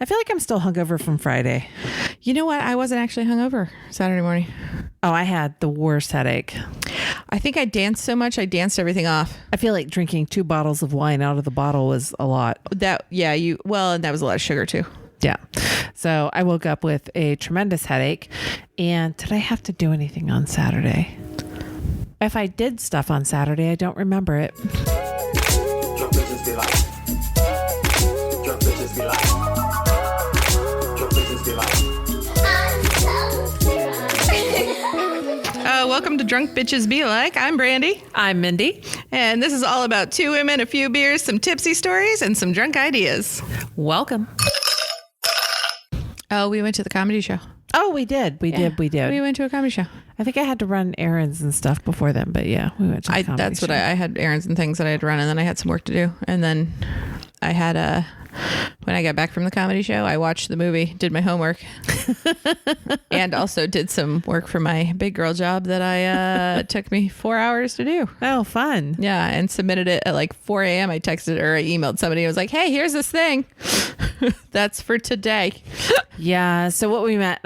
I feel like I'm still hungover from Friday. You know what? I wasn't actually hungover Saturday morning. Oh, I had the worst headache. I think I danced so much, I danced everything off. I feel like drinking 2 bottles of wine out of the bottle was a lot. And that was a lot of sugar too. Yeah. So I woke up with a tremendous headache. And did I have to do anything on Saturday? If I did stuff on Saturday, I don't remember it. Welcome to Drunk Bitches Be Like. I'm Brandi. I'm Mindy. And this is all about 2 women, a few beers, some tipsy stories, and some drunk ideas. Welcome. Oh, we went to the comedy show. Oh, we did. We did. We went to a comedy show. I think I had to run errands and stuff before then, but yeah, we went to the comedy show. I had errands and things that I had to run, and then I had some work to do. And then I had when I got back from the comedy show, I watched the movie, did my homework, and also did some work for my big girl job that I took me 4 hours to do. Oh, fun. Yeah, and submitted it at like 4 a.m. I texted or I emailed somebody. I was like, hey, here's this thing. That's for today. Yeah, so what we met,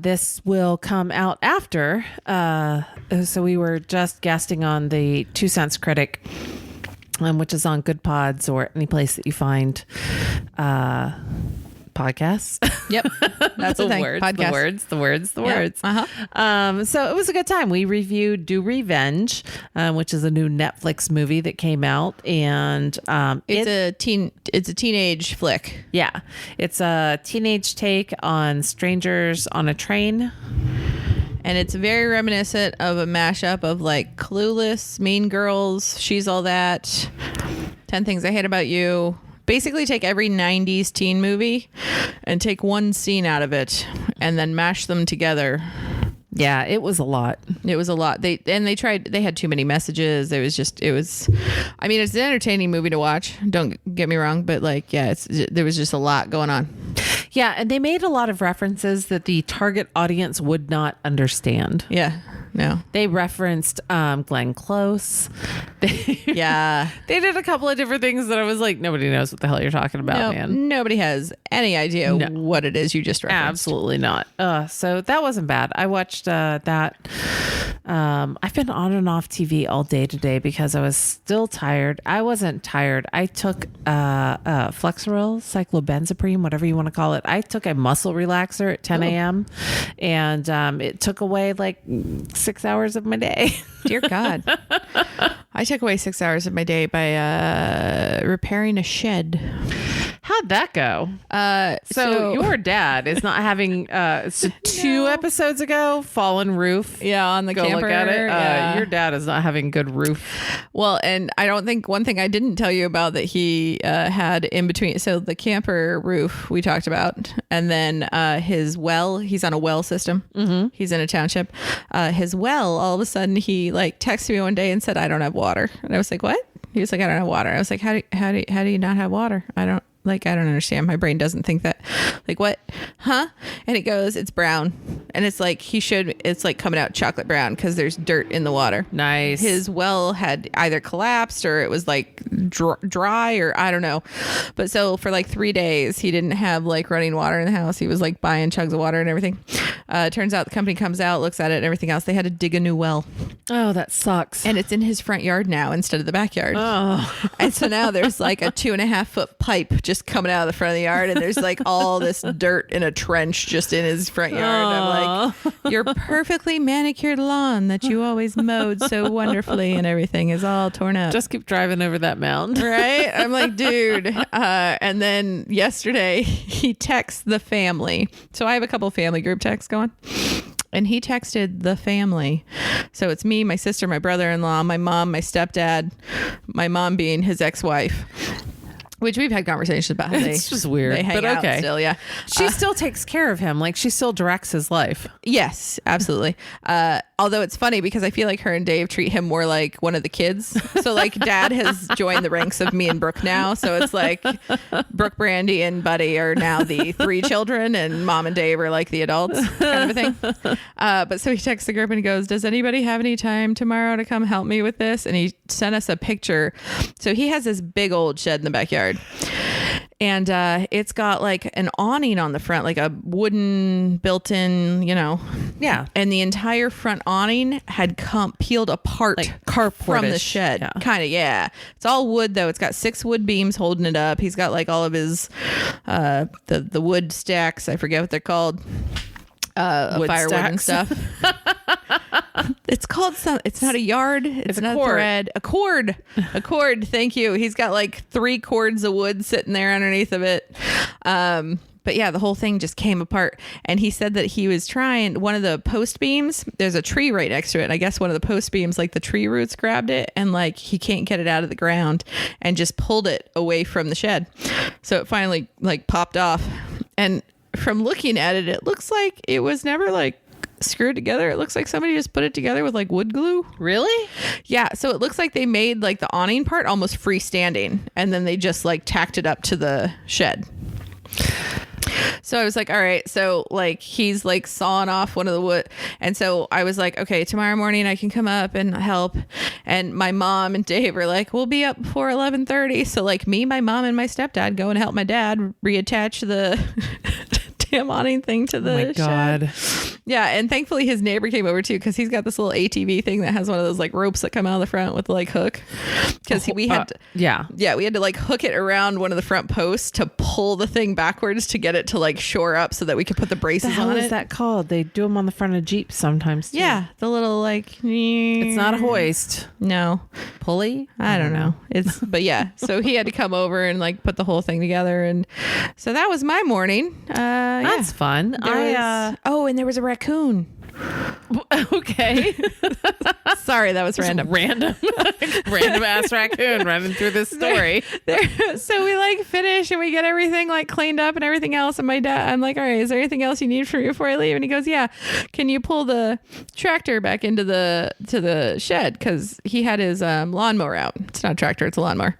this will come out after. So we were just guesting on the 2 Cents Critic, which is on Good Pods or any place that you find podcasts. Yep. That's the thing. Podcast. The words. Uh-huh. So it was a good time. We reviewed Do Revenge, which is a new Netflix movie that came out, and it's a teenage flick. Yeah. It's a teenage take on strangers on a train. And it's very reminiscent of a mashup of like Clueless, Mean Girls, She's All That, 10 Things I Hate About You. Basically take every 90s teen movie and take one scene out of it and then mash them together. Yeah, it was a lot. It was a lot. They had too many messages. It's an entertaining movie to watch. Don't get me wrong, but like, yeah, there was just a lot going on. Yeah, and they made a lot of references that the target audience would not understand. Yeah, no. They referenced Glenn Close. Yeah. They did a couple of different things that I was like, nobody knows what the hell you're talking about, man. Nobody has any idea what it is you just referenced. Absolutely not. So that wasn't bad. I watched that. I've been on and off TV all day today because I was still tired. I wasn't tired. I took Flexeril, cyclobenzaprine, whatever you want to call it. I took a muscle relaxer at 10 a.m. and it took away like 6 hours of my day. Dear God. I took away 6 hours of my day by repairing a shed. How'd that go? So your dad is not having 2 episodes ago, fallen roof. Yeah, on the Go camper. look at it. Yeah. Your dad is not having good roof. Well, and I don't think one thing I didn't tell you about that he had in between. So the camper roof we talked about, and then his well. He's on a well system. Mm-hmm. He's in a township. His well. All of a sudden, he like texted me one day and said, "I don't have water." And I was like, "What?" He was like, "I don't have water." I was like, "How do you not have water?" I don't understand. My brain doesn't think that. Like, what? Huh? And it goes, it's brown. And it's like, it's like coming out chocolate brown because there's dirt in the water. Nice. His well had either collapsed or it was like dry or I don't know. But so for like 3 days, he didn't have like running water in the house. He was like buying jugs of water and everything. Turns out the company comes out, looks at it and everything else. They had to dig a new well. Oh, that sucks. And it's in his front yard now instead of the backyard. Oh. And so now there's like a 2.5 foot pipe just coming out of the front of the yard, and there's like all this dirt in a trench just in his front yard. I'm like, your perfectly manicured lawn that you always mowed so wonderfully and everything is all torn up. Just keep driving over that mountain. Right? I'm like, dude. And then yesterday he texts the family. So I have a couple family group texts going. And he texted the family. So it's me, my sister, my brother-in-law, my mom, my stepdad, my mom being his ex-wife. Which we've had conversations about how it's just weird, they hang but out okay. Still, yeah. She still takes care of him. Like she still directs his life. Yes, absolutely. Although it's funny because I feel like her and Dave treat him more like one of the kids. So like dad has joined the ranks of me and Brooke now. So it's like Brooke, Brandi, and Buddy are now the 3 children and mom and Dave are like the adults kind of a thing. But so he texts the group and he goes, does anybody have any time tomorrow to come help me with this? And he sent us a picture. So he has this big old shed in the backyard. And it's got like an awning on the front, like a wooden built-in, Yeah. And the entire front awning had peeled apart, Like carportish. from the shed. Yeah. Kind of, yeah. It's all wood though. It's got 6 wood beams holding it up. He's got like all of his the wood stacks. I forget what they're called. Wood Firewood and stacks. stuff. It's called it's not a yard. It's a not cord. a thread. A cord. Thank you. He's got like 3 cords of wood sitting there underneath of it. But yeah, the whole thing just came apart. And he said that he was trying one of the post beams. There's a tree right next to it. And I guess one of the post beams, like the tree roots grabbed it and like he can't get it out of the ground and just pulled it away from the shed. So it finally like popped off. And from looking at it, it looks like it was never like screwed together. It looks like somebody just put it together with like wood glue. Really? Yeah. So it looks like they made like the awning part almost freestanding and then they just like tacked it up to the shed. So I was like, all right. So like he's like sawing off one of the wood. And so I was like, okay, tomorrow morning I can come up and help. And my mom and Dave were like, we'll be up before 11:30. So like me, my mom and my stepdad go and help my dad reattach the damn awning thing to the God. shed. Yeah. And thankfully his neighbor came over too, because he's got this little ATV thing that has one of those like ropes that come out of the front with the like hook. Because we had to, we had to like hook it around one of the front posts to pull the thing backwards to get it to like shore up so that we could put the braces What the hell on is it. that called? They do them on the front of Jeeps sometimes too. Yeah, the little like. It's not a hoist. No, Pulley? I don't know. But yeah. So he had to come over and like put the whole thing together, and so that was my morning. That's fun. And there was a raccoon. Okay. Sorry, that was random. Random ass raccoon running through this story. So we like finish and we get everything like cleaned up and everything else. And my dad, I'm like, all right, is there anything else you need from me before I leave? And he goes, yeah. Can you pull the tractor back into the shed? Because he had his lawnmower out. It's not a tractor, it's a lawnmower.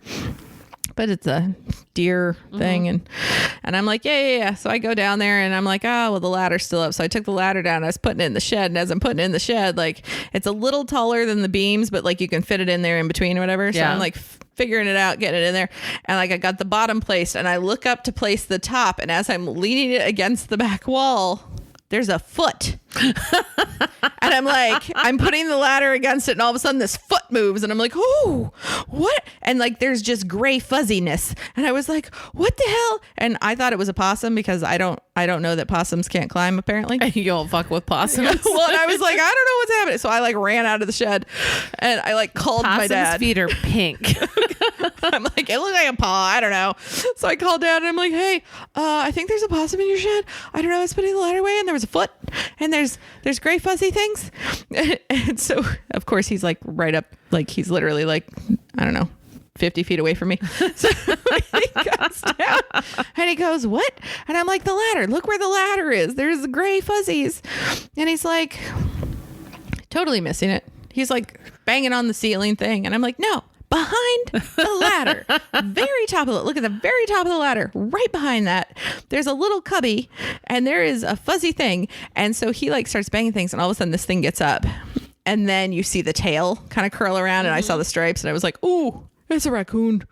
But it's a deer thing. And I'm like, yeah. So I go down there and I'm like, oh, well, the ladder's still up. So I took the ladder down. I was putting it in the shed. And as I'm putting it in the shed, like it's a little taller than the beams, but like you can fit it in there in between or whatever. So I'm like figuring it out, getting it in there. And like I got the bottom placed and I look up to place the top. And as I'm leaning it against the back wall, there's a foot. And I'm like, I'm putting the ladder against it and all of a sudden this foot moves and I'm like, oh, what? And like, there's just gray fuzziness. And I was like, what the hell? And I thought it was a possum because I don't know that possums can't climb apparently. You don't fuck with possums. Well, and I was like, I don't know what's happening. So I like ran out of the shed and I like called my dad. Possum's feet are pink. I'm like, it looks like a paw. I don't know. So I called dad and I'm like, hey, I think there's a possum in your shed. I don't know. I was putting the ladder away and there was a foot and there's gray fuzzy things. And so of course he's like right up, like he's literally like, I don't know, 50 feet away from me. So he comes down and he goes, what? And I'm like, the ladder, look where the ladder is. There's gray fuzzies. And he's like, totally missing it. He's like banging on the ceiling thing. And I'm like, no, behind the ladder, very top of it. Look at the very top of the ladder, right behind that. There's a little cubby and there is a fuzzy thing. And so he like starts banging things and all of a sudden this thing gets up and then you see the tail kind of curl around and I saw the stripes and I was like, ooh, it's a raccoon.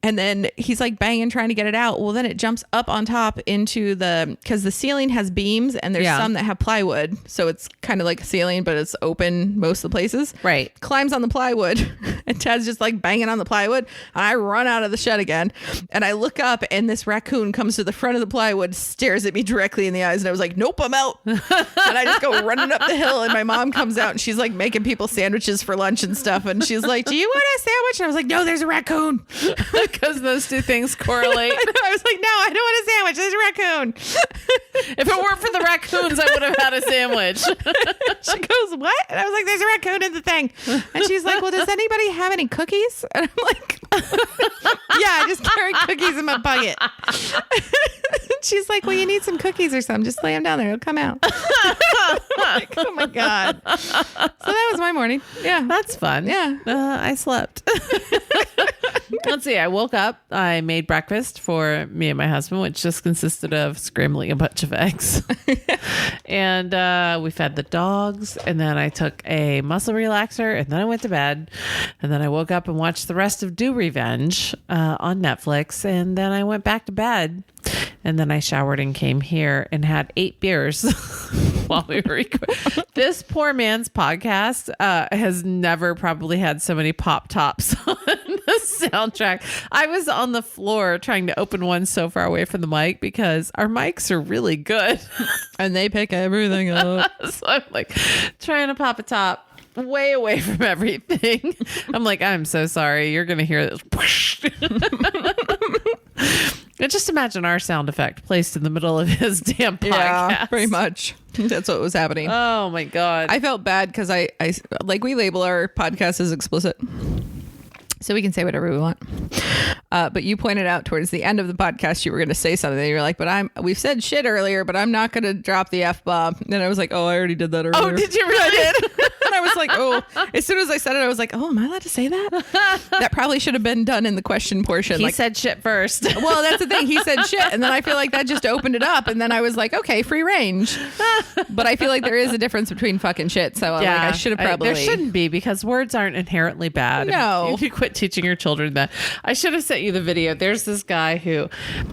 And then he's like banging, trying to get it out. Well, then it jumps up on top into because the ceiling has beams and there's some that have plywood. So it's kind of like a ceiling, but it's open most of the places. Right. Climbs on the plywood and Tad's just like banging on the plywood. And I run out of the shed again and I look up and this raccoon comes to the front of the plywood, stares at me directly in the eyes. And I was like, nope, I'm out. And I just go running up the hill and my mom comes out and she's like making people sandwiches for lunch and stuff. And she's like, do you want a sandwich? And I was like, no, there's a raccoon. Because those two things correlate. I was like, no, I don't want a sandwich. There's a raccoon. If it weren't for the raccoons, I would have had a sandwich. She goes, what? And I was like, there's a raccoon in the thing. And she's like, well, does anybody have any cookies? And I'm like, yeah, I just carry cookies in my pocket. She's like, well, you need some cookies or something. Just lay them down there. It'll come out. Like, oh my God. So that was my morning. Yeah. That's fun. Yeah. I slept. Let's see. I woke up. I made breakfast for me and my husband, which just consisted of scrambling a bunch of eggs. And we fed the dogs. And then I took a muscle relaxer. And then I went to bed. And then I woke up and watched the rest of Do Revenge on Netflix. And then I went back to bed. And then I showered and came here and had 8 beers while we were recording. This poor man's podcast has never probably had so many pop tops on the soundtrack. I was on the floor trying to open one so far away from the mic because our mics are really good. And they pick everything up. So I'm like trying to pop a top way away from everything. I'm like, I'm so sorry. You're going to hear this. And just imagine our sound effect placed in the middle of his damn podcast. Yeah, pretty much. That's what was happening. Oh my God. I felt bad because I like we label our podcast as explicit. So we can say whatever we want. But you pointed out towards the end of the podcast, you were going to say something. And you're like, but we've said shit earlier, but I'm not going to drop the F-bomb. And I was like, oh, I already did that earlier. Oh, did you really? I did. And I was like, oh, as soon as I said it, I was like, oh, am I allowed to say that? That probably should have been done in the question portion. He said shit first. Well, that's the thing. He said shit. And then I feel like that just opened it up. And then I was like, okay, free range. But I feel like there is a difference between fucking shit. So like, I should have probably. There shouldn't be because words aren't inherently bad. No. You could quit teaching your children that. I should have sent you the video. There's this guy who,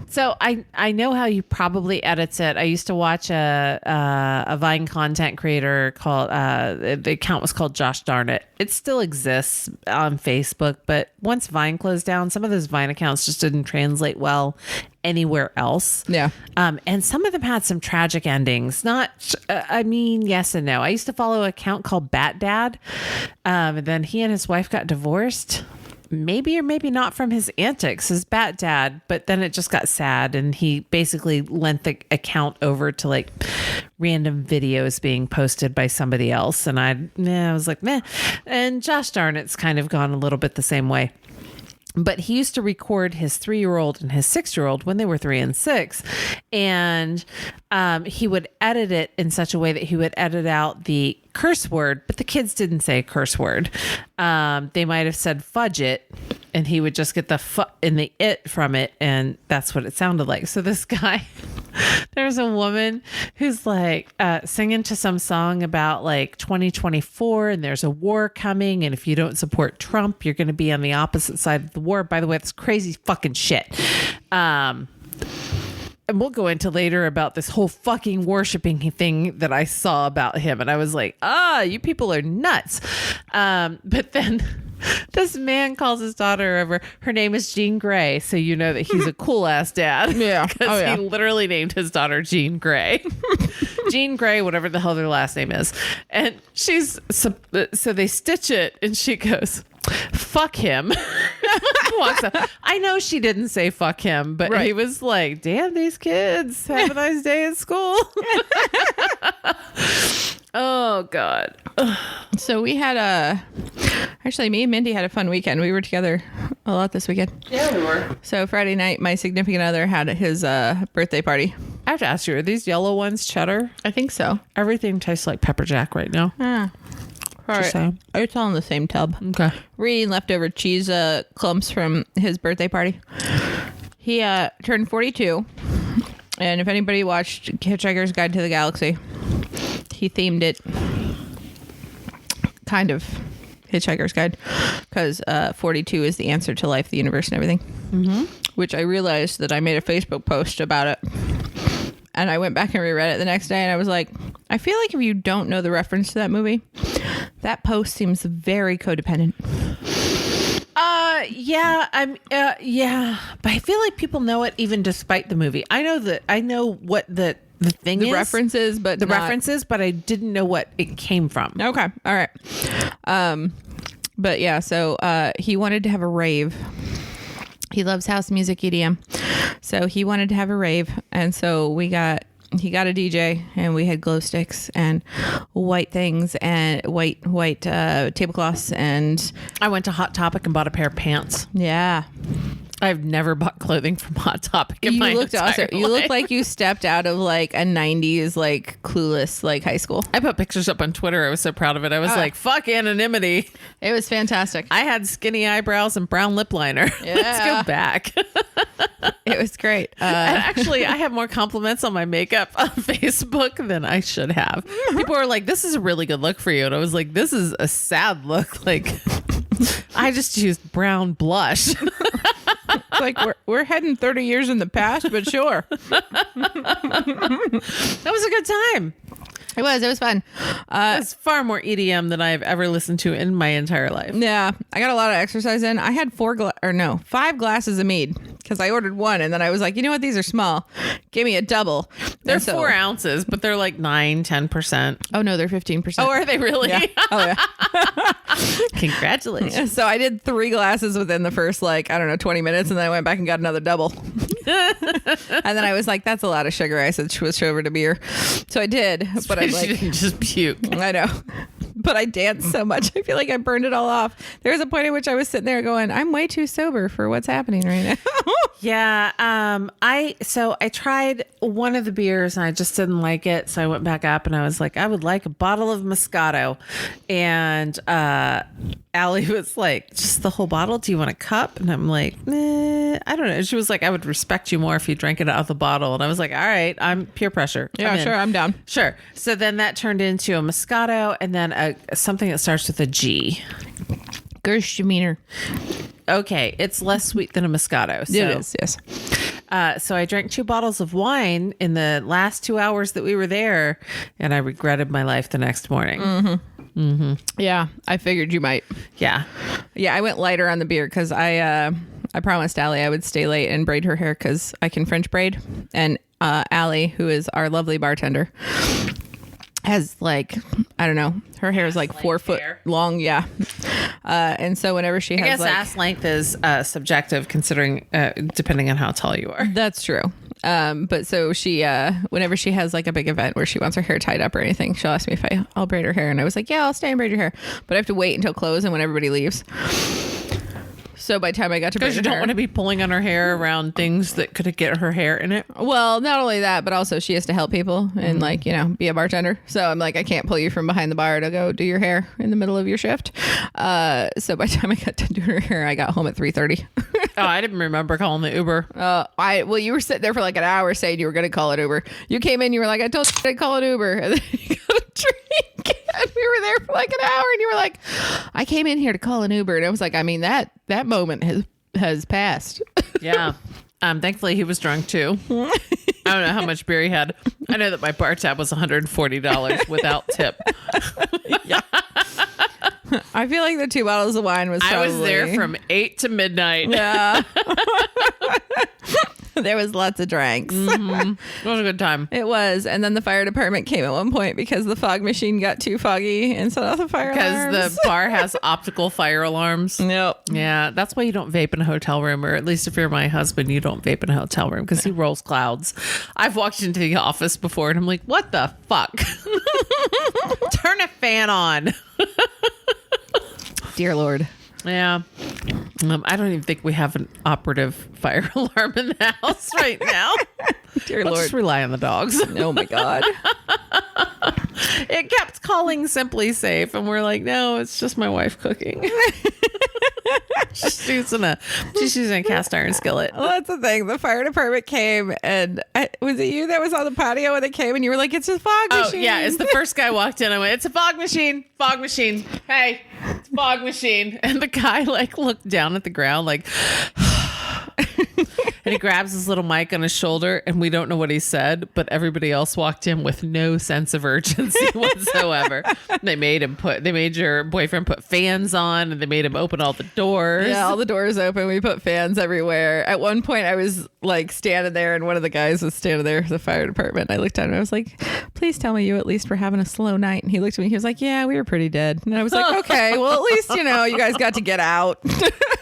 so I know how he probably edits it. I used to watch a Vine content creator called, the account was called Josh Darn It. It still exists on Facebook, but once Vine closed down, some of those Vine accounts just didn't translate well anywhere else. Yeah. And some of them had some tragic endings. Not, I mean, yes and no. I used to follow an account called Bat Dad. And then he and his wife got divorced. Maybe or maybe not from his antics, his Bat Dad, but then it just got sad and he basically lent the account over to like random videos being posted by somebody else. And I was like, meh. And Josh Darn It's kind of gone a little bit the same way. But he used to record his 3-year-old and his 6-year-old when they were 3 and 6. And he would edit it in such a way that he would edit out the curse word, but the kids didn't say a curse word. They might have said fudge it, and he would just get the and the it from it, and that's what it sounded like. So this guy, there's a woman who's like singing to some song about like 2024, and there's a war coming, and if you don't support Trump, you're going to be on the opposite side of the war. By the way, that's crazy fucking shit. And we'll go into later about this whole fucking worshiping thing that I saw about him. And I was like, you people are nuts. But then this man calls his daughter over. Her name is Jean Grey. So you know that he's a cool ass dad. Yeah. Because he literally named his daughter Jean Grey. Jean Grey, whatever the hell their last name is. And so they stitch it and she goes, fuck him. Walks up. I know she didn't say fuck him, but he was like, damn, these kids have a nice day at school. Oh God. So we had actually me and Mindy had a fun weekend. We were together a lot this weekend. Yeah, we were. So Friday night, my significant other had his birthday party. I have to ask you, are these yellow ones cheddar? I think so. Everything tastes like pepper jack right now. All right. It's all in the same tub. Okay. We're eating leftover cheese clumps from his birthday party. He turned 42. And if anybody watched Hitchhiker's Guide to the Galaxy, he themed it kind of Hitchhiker's Guide because 42 is the answer to life, the universe, and everything. Mm-hmm. Which I realized that I made a Facebook post about it. And I went back and reread it the next day and I was like, I feel like if you don't know the reference to that movie, that post seems very codependent. Yeah, but I feel like people know it even despite the movie. I know what the thing is. References, but references, but I didn't know what it came from. Okay. All right. But yeah, so he wanted to have a rave. He loves house music, EDM. So he wanted to have a rave. And so he got a DJ and we had glow sticks and white things and white tablecloths. And I went to Hot Topic and bought a pair of pants. Yeah. I've never bought clothing from Hot Topic in my You looked entire awesome. You life. look like you stepped out of like a 90s like Clueless like high school. I put pictures up on Twitter. I was so proud of it. I was like, fuck anonymity. It was fantastic. I had skinny eyebrows and brown lip liner. Let's Yeah. go back. It was great. And actually, I have more compliments on my makeup on Facebook than I should have. People are like, this is a really good look for you. And I was like, this is a sad look. Like, I just used brown blush. It's like we're heading 30 years in the past, but sure. That was a good time. It was fun. It's far more EDM than I've ever listened to in my entire life. Yeah, I got a lot of exercise in. I had 5 glasses of mead because I ordered one, and then I was like, you know what, these are small. Give me a double. They're 4 ounces, but they're like 9-10%. Oh no, they're 15%. Oh, are they really? Yeah. Oh yeah. Congratulations. So I did 3 glasses within the first 20 minutes, and then I went back and got another double. And then I was like, that's a lot of sugar. I said, switch over to beer. So I did, but I'm She like, didn't just puke. I know. But I danced so much. I feel like I burned it all off. There was a point at which I was sitting there going, I'm way too sober for what's happening right now. Yeah. I tried one of the beers and I just didn't like it. So I went back up and I was like, I would like a bottle of Moscato. And Allie was like, just the whole bottle? Do you want a cup? And I'm like, I don't know. She was like, I would respect you more if you drank it out of the bottle. And I was like, all right, I'm peer pressure. Yeah, sure. I'm down. Sure. So then that turned into a Moscato and then something that starts with a G. Gershminer. Okay, it's less sweet than a Moscato. So, It is, yes. So I drank 2 bottles of wine in the last 2 hours that we were there, and I regretted my life the next morning. Yeah, I figured you might. Yeah. Yeah, I went lighter on the beer because I promised Allie I would stay late and braid her hair because I can French braid. And Allie, who is our lovely bartender, has I don't know, her hair is like 4 foot hair. long. Yeah. And so whenever she I has guess ass length is subjective considering depending on how tall you are. that's true. But so she, whenever she has like a big event where she wants her hair tied up or anything, she'll ask me if I'll braid her hair. And I was like, yeah, I'll stay and braid your hair, but I have to wait until close and when everybody leaves. So by the time I got to braid Because you her don't hair, want to be pulling on her hair around things that could get her hair in it. well, not only that, but also she has to help people and be a bartender. So I'm like, I can't pull you from behind the bar to go do your hair in the middle of your shift. So by the time I got to do her hair, I got home at 3:30. Oh, I didn't remember calling the Uber. You were sitting there for like an hour saying you were going to call it Uber. You came in, you were like, I told you to call it Uber. And then you got a drink. And we were there for like an hour and you were like, I came in here to call an Uber. And I was like, I mean, that moment has passed. Yeah. Thankfully, he was drunk too. I don't know how much beer he had. I know that my bar tab was $140 without tip. I feel like the 2 bottles of wine was probably... I was there from 8 to midnight. Yeah. There was lots of drinks. It was a good time. It was. And then the fire department came at one point because the fog machine got too foggy and set off the fire alarms. Because the bar has optical fire alarms. Nope. Yeah, that's why you don't vape in a hotel room, or at least if you're my husband, you don't vape in a hotel room because he rolls clouds. I've walked into the office before and I'm like, what the fuck? Turn a fan on. Dear Lord. Yeah. I don't even think we have an operative fire alarm in the house right now. Dear Let's Lord. just rely on the dogs. Oh my God. It kept calling Simply Safe, and we're like, no, it's just my wife cooking. She's using a cast iron skillet. Well, that's the thing. The fire department came and was it you that was on the patio when they came and you were like, it's a fog machine? Oh, yeah. As the first guy walked in, I went, it's a fog machine. Fog machine. Hey, it's a fog machine. And the guy looked down at the ground and he grabs his little mic on his shoulder and we don't know what he said, but everybody else walked in with no sense of urgency whatsoever. They made your boyfriend put fans on and they made him open all the doors. Yeah, all the doors open. We put fans everywhere. At one point I was standing there and one of the guys was standing there, the fire department. I looked down and I was like, please please tell me you at least were having a slow night. And he looked at me. He was like, yeah, we were pretty dead. And I was like, okay, well, at least, you know, you guys got to get out.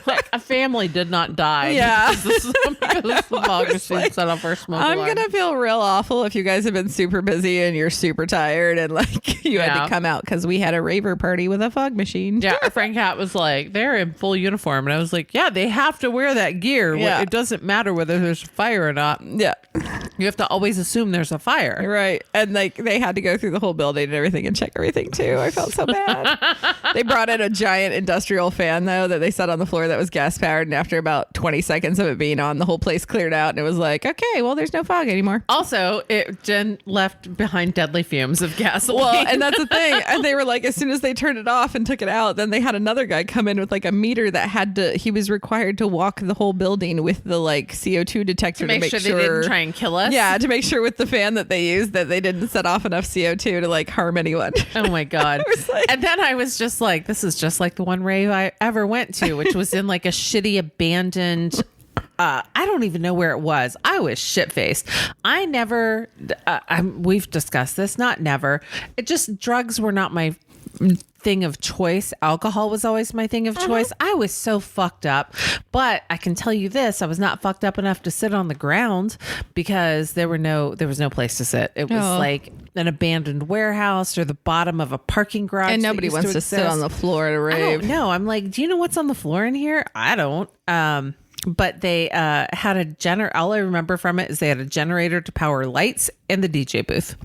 Like a family did not die. Yeah. Because the fog machine set off our smoke I'm alarm. going to feel real awful if you guys have been super busy and you're super tired and like you had to come out because we had a raver party with a fog machine. Yeah, our friend Kat was like, they're in full uniform. And I was like, yeah, they have to wear that gear. Yeah. It doesn't matter whether there's a fire or not. Yeah. You have to always assume there's a fire. Right. And like they had to go through the whole building and everything and check everything too. I felt so bad. They brought in a giant industrial fan though that they set on the floor that was gas powered. And after about 20 seconds of it being on, the whole place cleared out and it was like, okay, well, there's no fog anymore. Also, Jen left behind deadly fumes of gasoline. Well, and that's the thing. And they were like, as soon as they turned it off and took it out, then they had another guy come in with like a meter that he was required to walk the whole building with the like CO2 detector to make sure they didn't try and kill us. Yeah, to make sure with the fan that they used that they didn't set off enough CO2 to like harm anyone. Oh my God. And then I was just like, this is just like the one rave I ever went to, which was in like a shitty abandoned I don't even know where it was. I was shit-faced. I never, we've discussed this, not never. It just, drugs were not my thing of choice. Alcohol was always my thing of choice. I was so fucked up, but I can tell you this, I was not fucked up enough to sit on the ground because there was no place to sit. It was like an abandoned warehouse or the bottom of a parking garage. And nobody wants to sit on the floor at a rave. I don't know. I'm like, do you know what's on the floor in here? I don't. But they had a generator. All I remember from it is they had a generator to power lights and the DJ booth.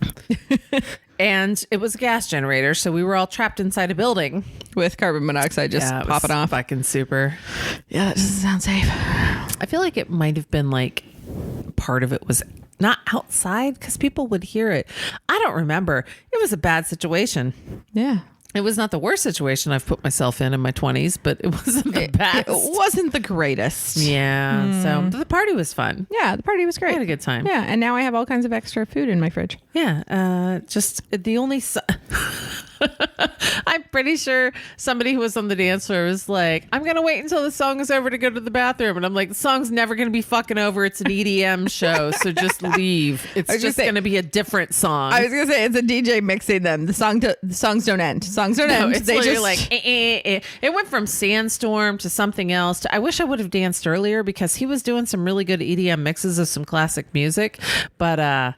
And it was a gas generator. So we were all trapped inside a building. With carbon monoxide just popping off. Fucking super. Yeah, that doesn't sound safe. I feel like it might have been like part of it was not outside because people would hear it. I don't remember. It was a bad situation. Yeah. It was not the worst situation I've put myself in my 20s, but it wasn't the best. It wasn't the greatest. Yeah. So the party was fun. Yeah, the party was great. I had a good time. Yeah, and now I have all kinds of extra food in my fridge. Yeah. Just the only... I'm pretty sure somebody who was on the dance floor was like, I'm going to wait until the song is over to go to the bathroom. And I'm like, the song's never going to be fucking over. It's an EDM show. So just leave. It's just going to be a different song. I was going to say, it's a DJ mixing them. The songs don't end. Songs don't end. It's just like, It went from Sandstorm to something else. I wish I would have danced earlier because he was doing some really good EDM mixes of some classic music. But I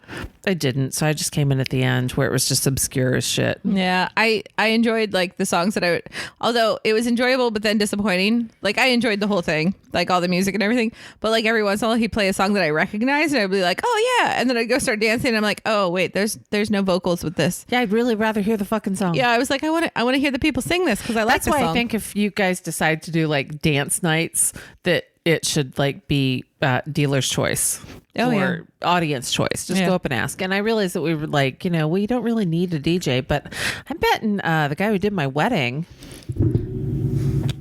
didn't. So I just came in at the end where it was just obscure as shit. Yeah. I enjoyed like the songs that although it was enjoyable but then disappointing. Like I enjoyed the whole thing, like all the music and everything, but like every once in a while he'd play a song that I recognized and I'd be like, oh yeah, and then I'd go start dancing and I'm like, oh wait, there's no vocals with this. Yeah, I'd really rather hear the fucking song. Yeah, I was like, I want to hear the people sing this because I like That's why song. I think if you guys decide to do like dance nights that it should like be dealer's choice or audience choice. Just go up and ask. And I realized that we were like, we don't really need a DJ, but I'm betting the guy who did my wedding,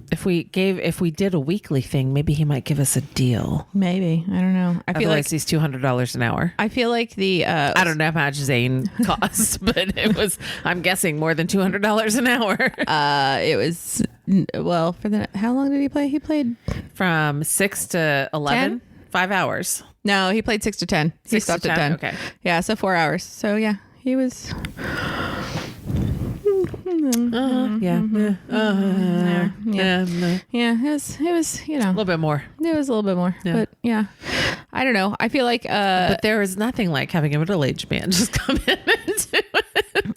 if we did a weekly thing, maybe he might give us a deal. Maybe. I don't know. I feel like he's $200 an hour. I feel like I don't know how much Zane cost, but it was, I'm guessing, more than $200 an hour. It was, well, how long did he play? He played from 6 to 11, 5 hours. No, he played 6 to 10. He stopped at 10. Okay. Yeah, so 4 hours. So yeah, he was. Yeah. It was a little bit more. It was a little bit more, but yeah, I don't know. I feel like, but there is nothing like having a middle-aged man just come in and do it.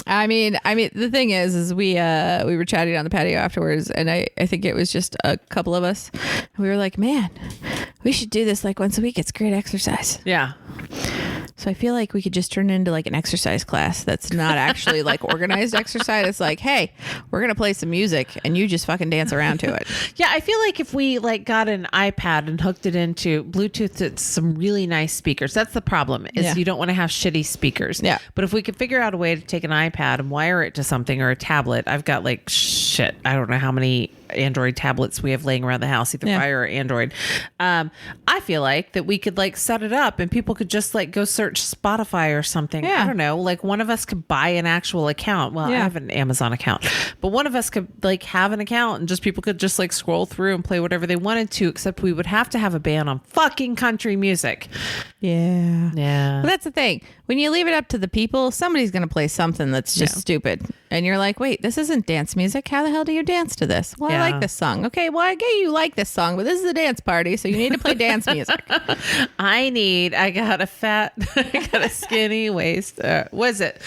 I mean, the thing is we were chatting on the patio afterwards, and I think it was just a couple of us. We were like, man, we should do this like once a week. It's great exercise. Yeah. So I feel like we could just turn it into like an exercise class that's not actually like organized exercise. It's like, hey, we're going to play some music and you just fucking dance around to it. Yeah, I feel like if we like got an iPad and hooked it into Bluetooth to some really nice speakers, that's the problem is you don't want to have shitty speakers. Yeah. But if we could figure out a way to take an iPad and wire it to something or a tablet, I've got like I don't know how many Android tablets we have laying around the house, either Fire or Android. I feel like that we could like set it up and people could just like go search Spotify or something. I don't know. Like one of us could buy an actual account. Well, I have an Amazon account, but one of us could like have an account and just people could just like scroll through and play whatever they wanted to, except we would have to have a ban on fucking country music. Yeah. Yeah. Well, that's the thing. when you leave it up to the people, somebody's going to play something that's just stupid. And you're like, wait, this isn't dance music. How the hell do you dance to this? Well, I like this song. Okay, well, I get you like this song, but this is a dance party, so you need to play dance music. I got a skinny waist. Was it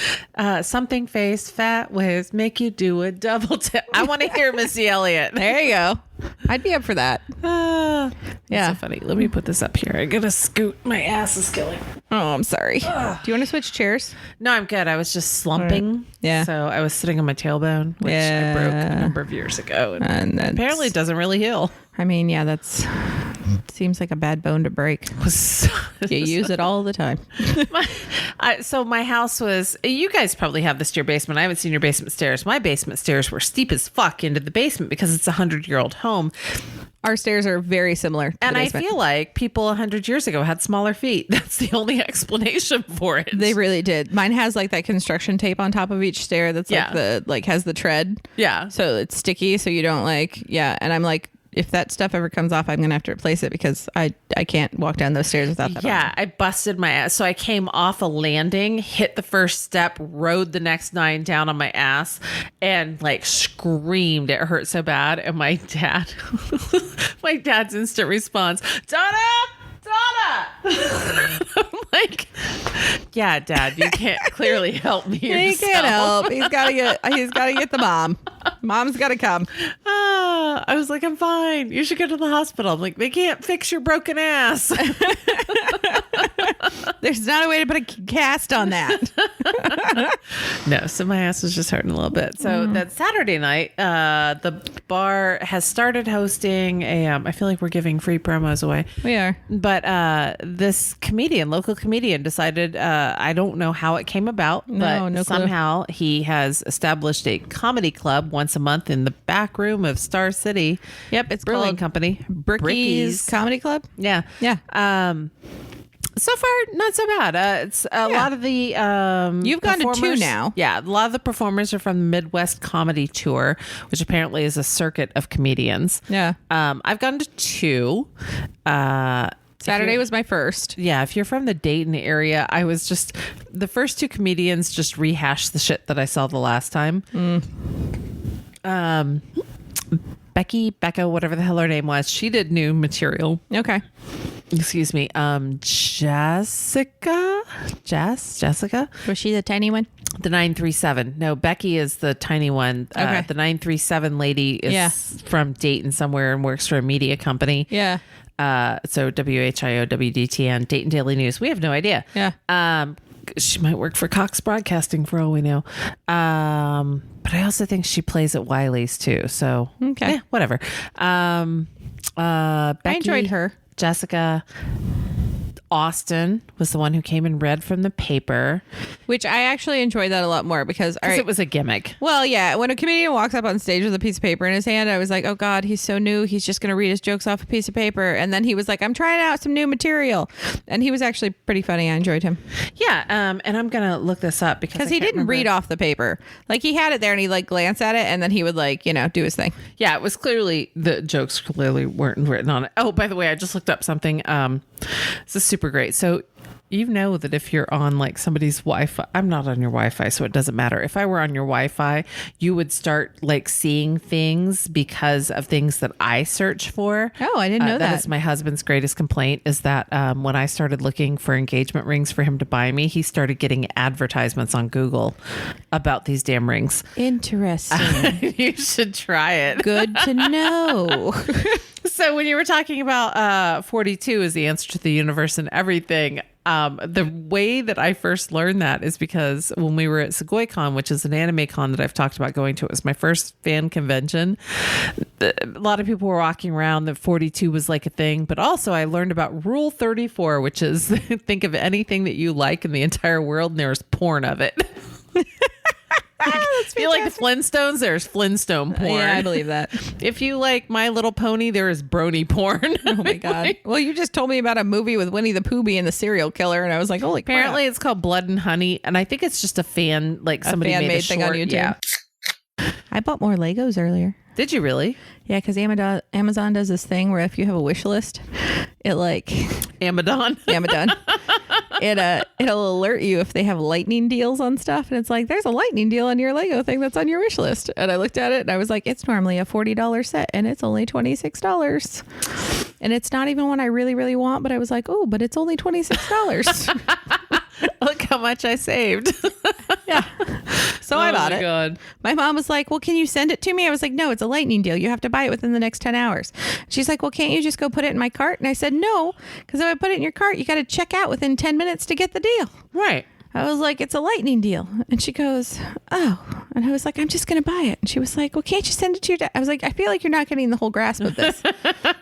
something face, fat waist, make you do a double tap? I want to hear Missy Elliott. There you go. I'd be up for that. Yeah. So funny. Let me put this up here. I gotta scoot. My ass is killing. Oh, I'm sorry. Do you want to switch chairs? No, I'm good. I was just slumping. Right. Yeah. So I was sitting on my tailbone, which I broke a number of years ago. And apparently it doesn't really heal. I mean, yeah, that's seems like a bad bone to break. You use it all the time. So my house was, you guys probably have this to your basement. I haven't seen your basement stairs. My basement stairs were steep as fuck into the basement because it's a 100-year-old home. Our stairs are very similar to and the I basement. feel like people 100 years ago had smaller feet. That's the only explanation for it. They really did. Mine has like that construction tape on top of each stair that's like has the tread. Yeah. So it's sticky, so you don't and I'm like, if that stuff ever comes off, I'm gonna have to replace it because I can't walk down those stairs without that. Yeah, I busted my ass. So I came off a landing, hit the first step, rode the next 9 down on my ass, and like screamed. It hurt so bad. And my dad's instant response, Donna. I'm like, yeah, Dad, you can't clearly help me yourself. He can't help. He's got to get the mom. Mom's got to come. I was like, I'm fine. You should go to the hospital. I'm like, they can't fix your broken ass. There's not a way to put a cast on that. No, so my ass was just hurting a little bit. So that Saturday night, the bar has started hosting I feel like we're giving free promos away. We are. But this local comedian decided, I don't know how it came about, but somehow he has established a comedy club once a month in the back room of Star City. Yep, it's Brewing called Company. Bricky's Comedy Club. Yeah. Yeah. So far, not so bad. It's a lot of the you've gone to 2 now. Yeah, a lot of the performers are from the Midwest Comedy Tour, which apparently is a circuit of comedians. Yeah. I've gone to 2. Saturday was my first. Yeah, if you're from the Dayton area, I was just the first 2 comedians just rehashed the shit that I saw the last time. Becca, whatever the hell her name was, she did new material. Okay. Excuse me. Jessica? Was she the tiny one? The 937. No, Becky is the tiny one. Okay. The 937 lady is from Dayton somewhere and works for a media company. Yeah. So WHIO, WDTN, Dayton Daily News. We have no idea. Yeah. She might work for Cox Broadcasting for all we know. But I also think she plays at Wiley's too. So okay. Whatever. Becky, I enjoyed her. Jessica. Austin was the one who came and read from the paper, which I actually enjoyed that a lot more because it was a gimmick. Well, yeah, when a comedian walks up on stage with a piece of paper in his hand, I was like, oh God, he's so new. He's just going to read his jokes off a piece of paper. And then he was like, I'm trying out some new material. And he was actually pretty funny. I enjoyed him. Yeah. And I'm going to look this up because he didn't read off the paper. Like he had it there and he like glanced at it and then he would like, do his thing. Yeah. It was the jokes clearly weren't written on it. Oh, by the way, I just looked up something. This is super great. So you know that if you're on like somebody's Wi-Fi, I'm not on your Wi-Fi, so it doesn't matter. If I were on your Wi-Fi, you would start like seeing things because of things that I search for. Oh, I didn't know that. That is my husband's greatest complaint is that when I started looking for engagement rings for him to buy me, he started getting advertisements on Google about these damn rings. Interesting. You should try it. Good to know. So when you were talking about 42 is the answer to the universe and everything, the way that I first learned that is because when we were at SegoyCon, which is an anime con that I've talked about going to, it was my first fan convention. A lot of people were walking around that 42 was like a thing, but also I learned about Rule 34, which is think of anything that you like in the entire world and there's porn of it. If you like the Flintstones, there's Flintstone porn. Yeah, I believe that. If you like My Little Pony, there is brony porn. Oh my God. Well, you just told me about a movie with Winnie the Pooh being the serial killer, and I was like, holy crap. Apparently it's called Blood and Honey, and I think it's just a fan, like somebody made a thing short, on YouTube. Yeah. I bought more Legos earlier. Did you really? Yeah, because Amazon does this thing where if you have a wish list, it like Amazon. It'll alert you if they have lightning deals on stuff, and it's like, there's a lightning deal on your Lego thing that's on your wish list. And I looked at it and I was like, it's normally a $40 set and it's only $26. And it's not even one I really, really want, but I was like, oh, but it's only $26. Look how much I saved. Yeah. So I bought it. God. My mom was like, well, can you send it to me? I was like, no, it's a lightning deal. You have to buy it within the next 10 hours. She's like, well, can't you just go put it in my cart? And I said, no, because if I put it in your cart, you got to check out within 10 minutes to get the deal. Right. I was like, it's a lightning deal. And she goes, oh. And I was like, I'm just going to buy it. And she was like, well, can't you send it to your dad? I was like, I feel like you're not getting the whole grasp of this.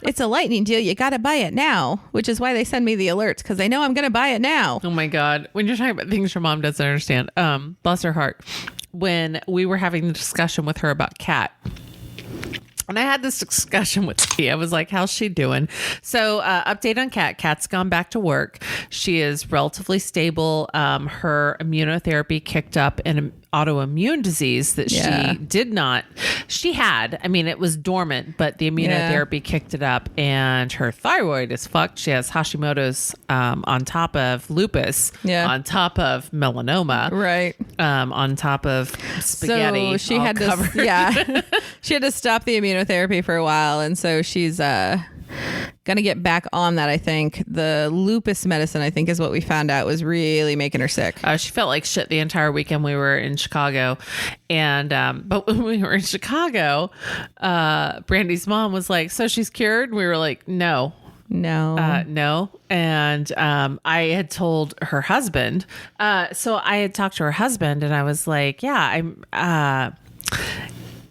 It's a lightning deal. You got to buy it now, which is why they send me the alerts, because they know I'm going to buy it now. Oh my God. When you're talking about things your mom doesn't understand, bless her heart, when we were having the discussion with her about Kat, and I had this discussion with T. I was like, how's she doing? So update on Kat. Kat's gone back to work. She is relatively stable. Her immunotherapy kicked up an autoimmune disease that she had. I mean, it was dormant, but the immunotherapy kicked it up, and her thyroid is fucked. She has Hashimoto's on top of lupus, on top of melanoma, right? On top of spaghetti. So she had to, she had to stop the immunotherapy for a while, and so she's gonna get back on that. I think the lupus medicine, I think, is what we found out was really making her sick. She felt like shit the entire weekend we were in Chicago, and but when we were in Chicago, Brandy's mom was like, "So she's cured?" We were like, "No." No. And I had told her husband. So I had talked to her husband, and I was like, "Yeah,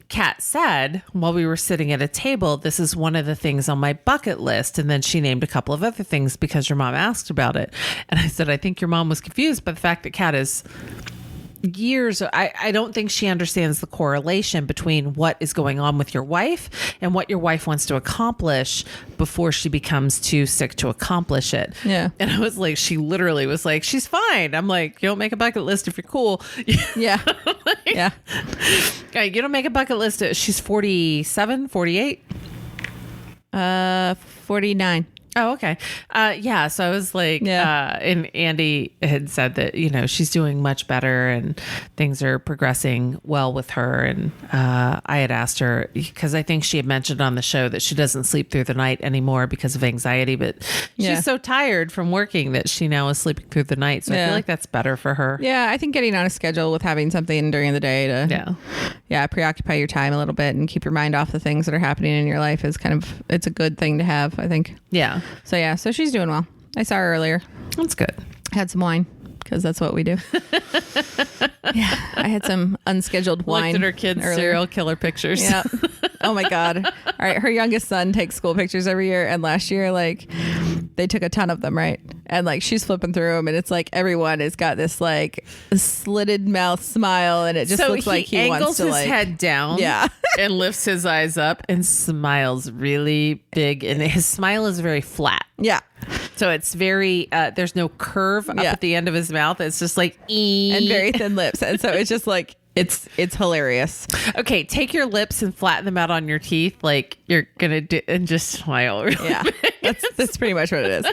Kat said while we were sitting at a table, this is one of the things on my bucket list." And then she named a couple of other things because your mom asked about it. And I said, I think your mom was confused by the fact that Kat is years. I don't think she understands the correlation between what is going on with your wife and what your wife wants to accomplish before she becomes too sick to accomplish it. Yeah. And I was like, she literally was like, she's fine. I'm like, you don't make a bucket list if you're cool. Yeah. Yeah. You don't make a bucket list. She's 47, 48. 49. Oh, okay. Yeah. So I was like, and Andy had said that, she's doing much better and things are progressing well with her. And I had asked her, because I think she had mentioned on the show that she doesn't sleep through the night anymore because of anxiety, but she's so tired from working that she now is sleeping through the night. So I feel like that's better for her. Yeah. I think getting on a schedule with having something during the day to preoccupy your time a little bit and keep your mind off the things that are happening in your life is it's a good thing to have, I think. Yeah. So she's doing well. I saw her earlier. That's good. Had some wine because that's what we do. I had some unscheduled wine. Looked at her kids' serial killer pictures. Yeah. Oh my God. All right. Her youngest son takes school pictures every year. And last year, they took a ton of them. Right. And she's flipping through them. And it's like everyone has got this slitted mouth smile. And it just looks like he wants to angles his head down. Yeah. And lifts his eyes up and smiles really big. And his smile is very flat. Yeah. So it's very, there's no curve up at the end of his mouth. It's just like, and very thin lips. And so it's just it's hilarious. Okay, take your lips and flatten them out on your teeth like you're gonna do, and just smile. Really that's pretty much what it is.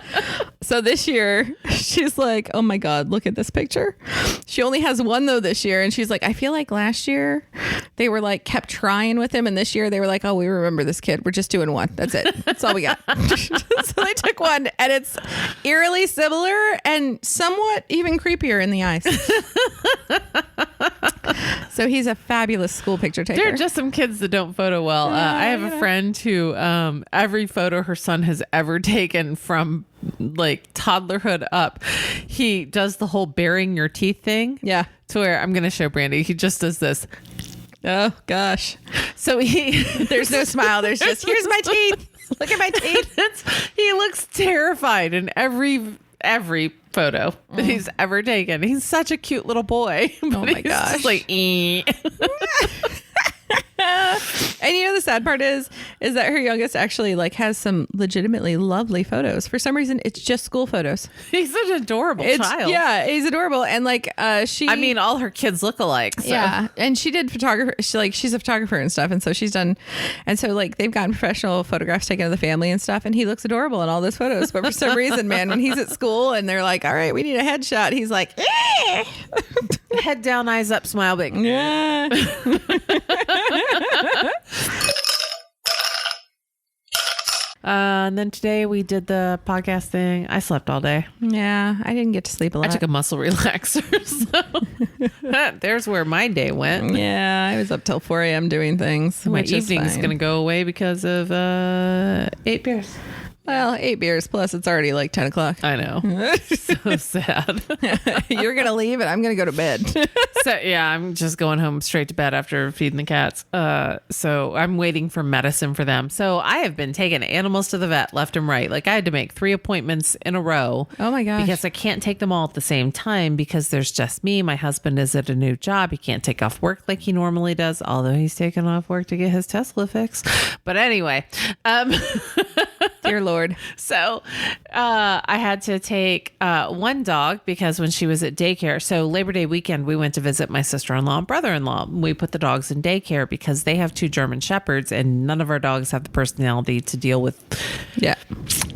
So this year she's like, oh my God, look at this picture. She only has one though this year, and she's like, I feel like last year they were kept trying with him, and this year they were like, oh, we remember this kid, we're just doing one, that's it, that's all we got. So they took one, and it's eerily similar and somewhat even creepier in the eyes. So he's a fabulous school picture taker. There are just some kids that don't photo well. I have a friend who every photo her son has ever taken from toddlerhood up, he does the whole baring your teeth thing. Yeah. To where I'm going to show Brandy. He just does this. Oh, gosh. So there's no smile. There's just, here's my teeth. Look at my teeth. He looks terrified in every photo that he's ever taken. He's such a cute little boy. Oh my gosh. Just And you know, the sad part is that her youngest actually like has some legitimately lovely photos. For some reason, it's just school photos. He's an adorable child. Yeah, he's adorable. And like, I mean, all her kids look alike. So. Yeah. And she did photographer. She's a photographer and stuff. And so she's done. And so like they've gotten professional photographs taken of the family and stuff. And he looks adorable in all those photos. But for some reason, man, when he's at school and they're like, all right, we need a headshot. He's like, eh. Head down, eyes up, smile big. Yeah. And then today we did the podcast thing. I slept all day. Yeah, I didn't get to sleep a lot. I took a muscle relaxer. So there's where my day went. Yeah, I was up till 4 a.m. doing things. My which is evening's fine. going to go away because of 8 beers. Well, 8 beers plus it's already like 10 o'clock. I know. So sad. You're going to leave and I'm going to go to bed. So yeah, I'm just going home straight to bed after feeding the cats. So I'm waiting for medicine for them. So I have been taking animals to the vet left and right. Like I had to make 3 appointments in a row. Oh my gosh. Because I can't take them all at the same time because there's just me. My husband is at a new job. He can't take off work like he normally does, although he's taking off work to get his Tesla fixed. But anyway, Dear Lord. so I had to take one dog because when she was at daycare, so Labor Day weekend, we went to visit my sister-in-law and brother-in-law. We put the dogs in daycare because they have 2 German Shepherds and none of our dogs have the personality to deal with. Yeah.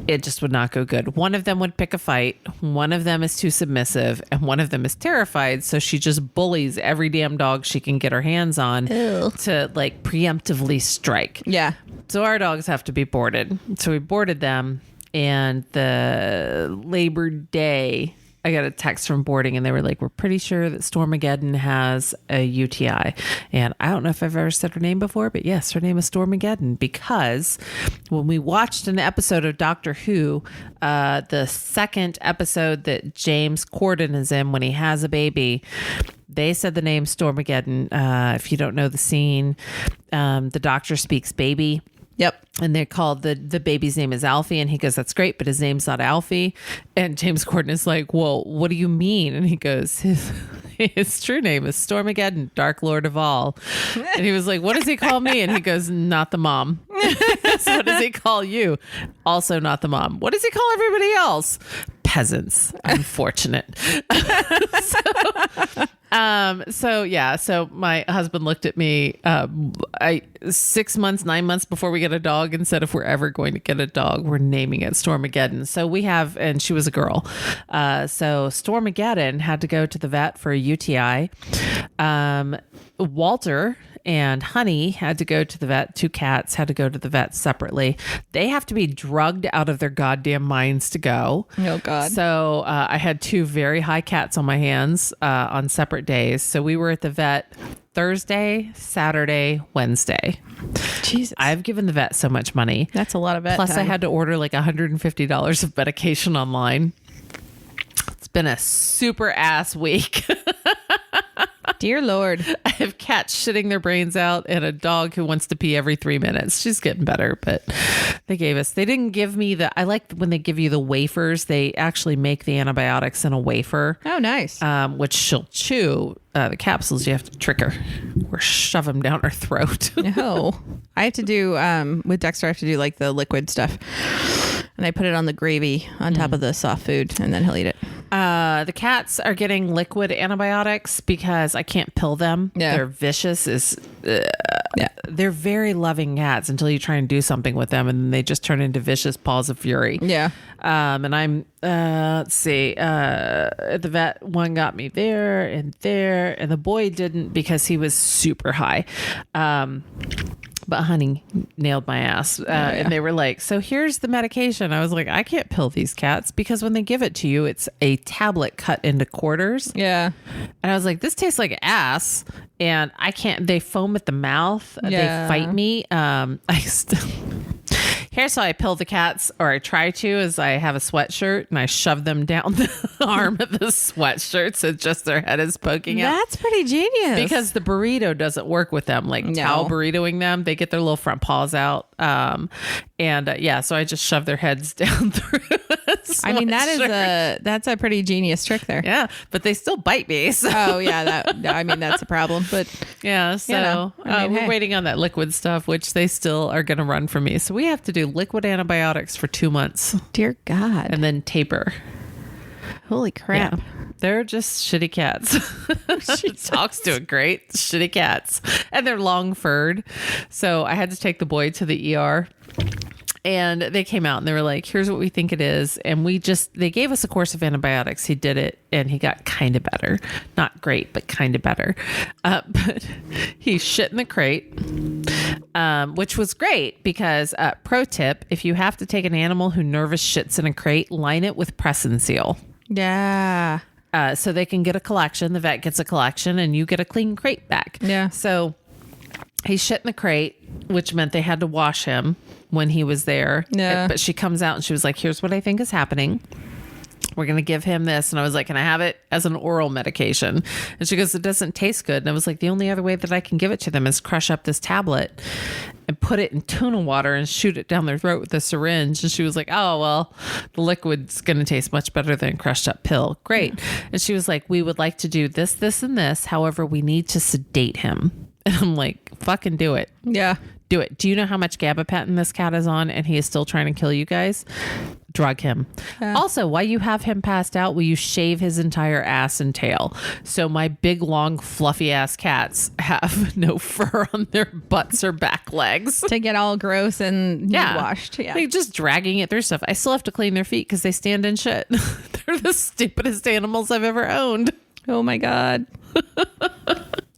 It just would not go good. One of them would pick a fight. One of them is too submissive and one of them is terrified. So she just bullies every damn dog she can get her hands on to like preemptively strike. Yeah. So our dogs have to be boarded. So we boarded them, and the Labor Day, I got a text from boarding, and they were like, we're pretty sure that Stormageddon has a UTI. And I don't know if I've ever said her name before, but yes, her name is Stormageddon, because when we watched an episode of Doctor Who, the second episode that James Corden is in when he has a baby, they said the name Stormageddon. If you don't know the scene, the doctor speaks baby. Yep. And they called the baby's name is Alfie. And he goes, that's great, but his name's not Alfie. And James Corden is like, well, what do you mean? And he goes, his true name is Stormageddon, Dark Lord of all. And he was like, what does he call me? And he goes, not the mom. So what does he call you? Also not the mom. What does he call everybody else? Peasants. Unfortunate. So my husband looked at me 6 months, 9 months before we get a dog and said, if we're ever going to get a dog, we're naming it Stormageddon. So we have, and she was a girl. So Stormageddon had to go to the vet for a UTI. Walter and Honey had to go to the vet. 2 cats had to go to the vet separately. They have to be drugged out of their goddamn minds to go. Oh, God. So I had 2 very high cats on my hands on separate days. So we were at the vet Thursday, Saturday, Wednesday. Jesus. I've given the vet so much money. That's a lot of vet Plus, I time. had to order like $150 of medication online. It's been a super ass week. Dear Lord. I have cats shitting their brains out and a dog who wants to pee every 3 minutes. She's getting better, but they didn't give me I like when they give you the wafers. They actually make the antibiotics in a wafer. Oh, nice. Which she'll chew. The capsules, you have to trick her or shove them down her throat. No. I have to do, with Dexter, I have to do like the liquid stuff. And I put it on the gravy on top of the soft food and then he'll eat it. The cats are getting liquid antibiotics because I can't pill them. Yeah. They're vicious. Yeah. They're very loving cats until you try and do something with them, and then they just turn into vicious paws of fury. Yeah. And I'm, let's see, the vet, one got me there, and the boy didn't because he was super high. But Honey nailed my ass. And they were like, so here's the medication. I was like, I can't pill these cats because when they give it to you, it's a tablet cut into quarters. Yeah. And I was like, this tastes like ass. And I can't, they foam at the mouth. Yeah. They fight me. Here's how I pill the cats, or I try to, is I have a sweatshirt and I shove them down the arm of the sweatshirt so just their head is poking out. That's pretty genius. Because the burrito doesn't work with them, like towel burritoing them. They get their little front paws out. So I just shove their heads down through. I mean, that's a pretty genius trick there. Yeah, but they still bite me. So. Oh yeah, that's a problem. But yeah, so we're waiting on that liquid stuff, which they still are going to run from me. So we have to do liquid antibiotics for 2 months. Dear God. And then taper. Holy crap. Yeah. They're just shitty cats. Dog's doing great. Shitty cats. And they're long furred. So I had to take the boy to the ER. And they came out and they were like, here's what we think it is. And they gave us a course of antibiotics. He did it and he got kind of better. Not great, but kind of better. But he shit in the crate, which was great because, pro tip, if you have to take an animal who nervous shits in a crate, line it with press and seal. Yeah. So they can get a collection. The vet gets a collection and you get a clean crate back. Yeah. So he shit in the crate, which meant they had to wash him when he was there. Yeah. But she comes out and she was like, here's what I think is happening. We're going to give him this. And I was like, can I have it as an oral medication? And she goes, it doesn't taste good. And I was like, the only other way that I can give it to them is crush up this tablet and put it in tuna water and shoot it down their throat with a syringe. And she was like, oh, well, the liquid's going to taste much better than a crushed up pill. Great. Yeah. And she was like, we would like to do this, this, and this. However, we need to sedate him. And I'm like, fucking do it. Yeah. Do it. Do you know how much gabapentin this cat is on and he is still trying to kill you guys? Drug him. Yeah. Also, while you have him passed out, will you shave his entire ass and tail? So my big, long, fluffy ass cats have no fur on their butts or back legs. To get all gross and washed. Yeah. Like just dragging it through stuff. I still have to clean their feet because they stand in shit. They're the stupidest animals I've ever owned. Oh my God.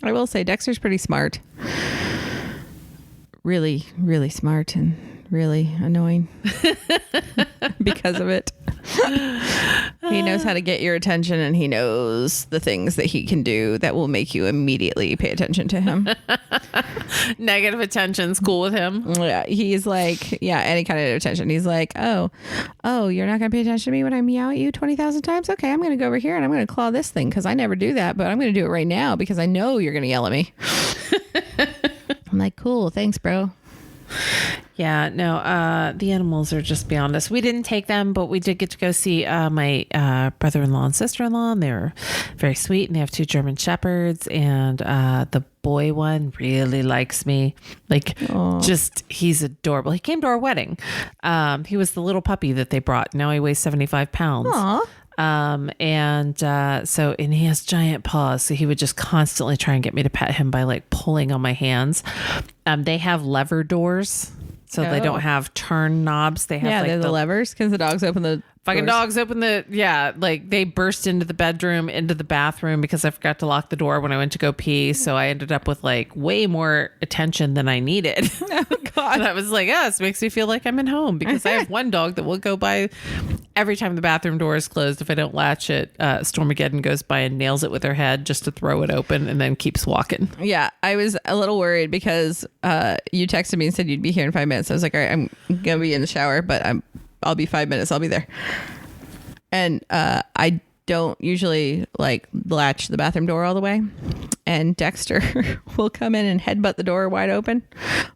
I will say Dexter's pretty smart. Really, really smart and really annoying because of it. He knows how to get your attention and he knows the things that he can do that will make you immediately pay attention to him. Negative attention's cool with him. Yeah, he's like, any kind of attention. He's like, oh, you're not going to pay attention to me when I meow at you 20,000 times? Okay, I'm going to go over here and I'm going to claw this thing because I never do that, but I'm going to do it right now because I know you're going to yell at me. I'm like, cool, thanks, bro. Yeah, no, the animals are just beyond us. We didn't take them, but we did get to go see my brother-in-law and sister-in-law, and they were very sweet, and they have 2 German Shepherds, and the boy one really likes me. Like, he's adorable. He came to our wedding. He was the little puppy that they brought. Now he weighs 75 pounds. Aww. And he has giant paws, so he would just constantly try and get me to pet him by like pulling on my hands. They have lever doors, so they don't have turn knobs. They have they're the levers because the dogs open the fucking doors open they burst into the bedroom, into the bathroom because I forgot to lock the door when I went to go pee. So I ended up with like way more attention than I needed. Oh God. And I was like, this makes me feel like I'm at home because I have one dog that will go by every time the bathroom door is closed. If I don't latch it, Stormageddon goes by and nails it with her head just to throw it open and then keeps walking. Yeah. I was a little worried because you texted me and said you'd be here in 5 minutes. I was like, all right, I'm going to be in the shower, but I'll be 5 minutes. I'll be there. And I don't usually like latch the bathroom door all the way. And Dexter will come in and headbutt the door wide open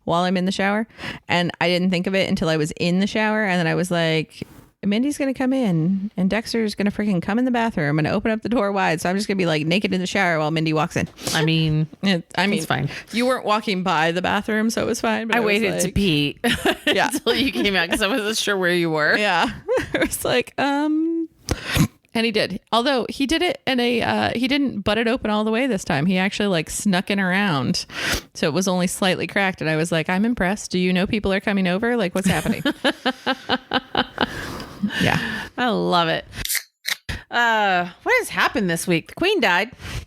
while I'm in the shower. And I didn't think of it until I was in the shower. And then I was like, Mindy's going to come in and Dexter's going to freaking come in the bathroom and open up the door wide. So I'm just going to be like naked in the shower while Mindy walks in. I mean, it's fine. You weren't walking by the bathroom, so it was fine. But I waited to pee until you came out because I wasn't sure where you were. Yeah. I was like, and he did. Although he did it in he didn't butt it open all the way this time. He actually like snuck in around. So it was only slightly cracked. And I was like, I'm impressed. Do you know people are coming over? Like, what's happening? Yeah. I love it. What has happened this week? The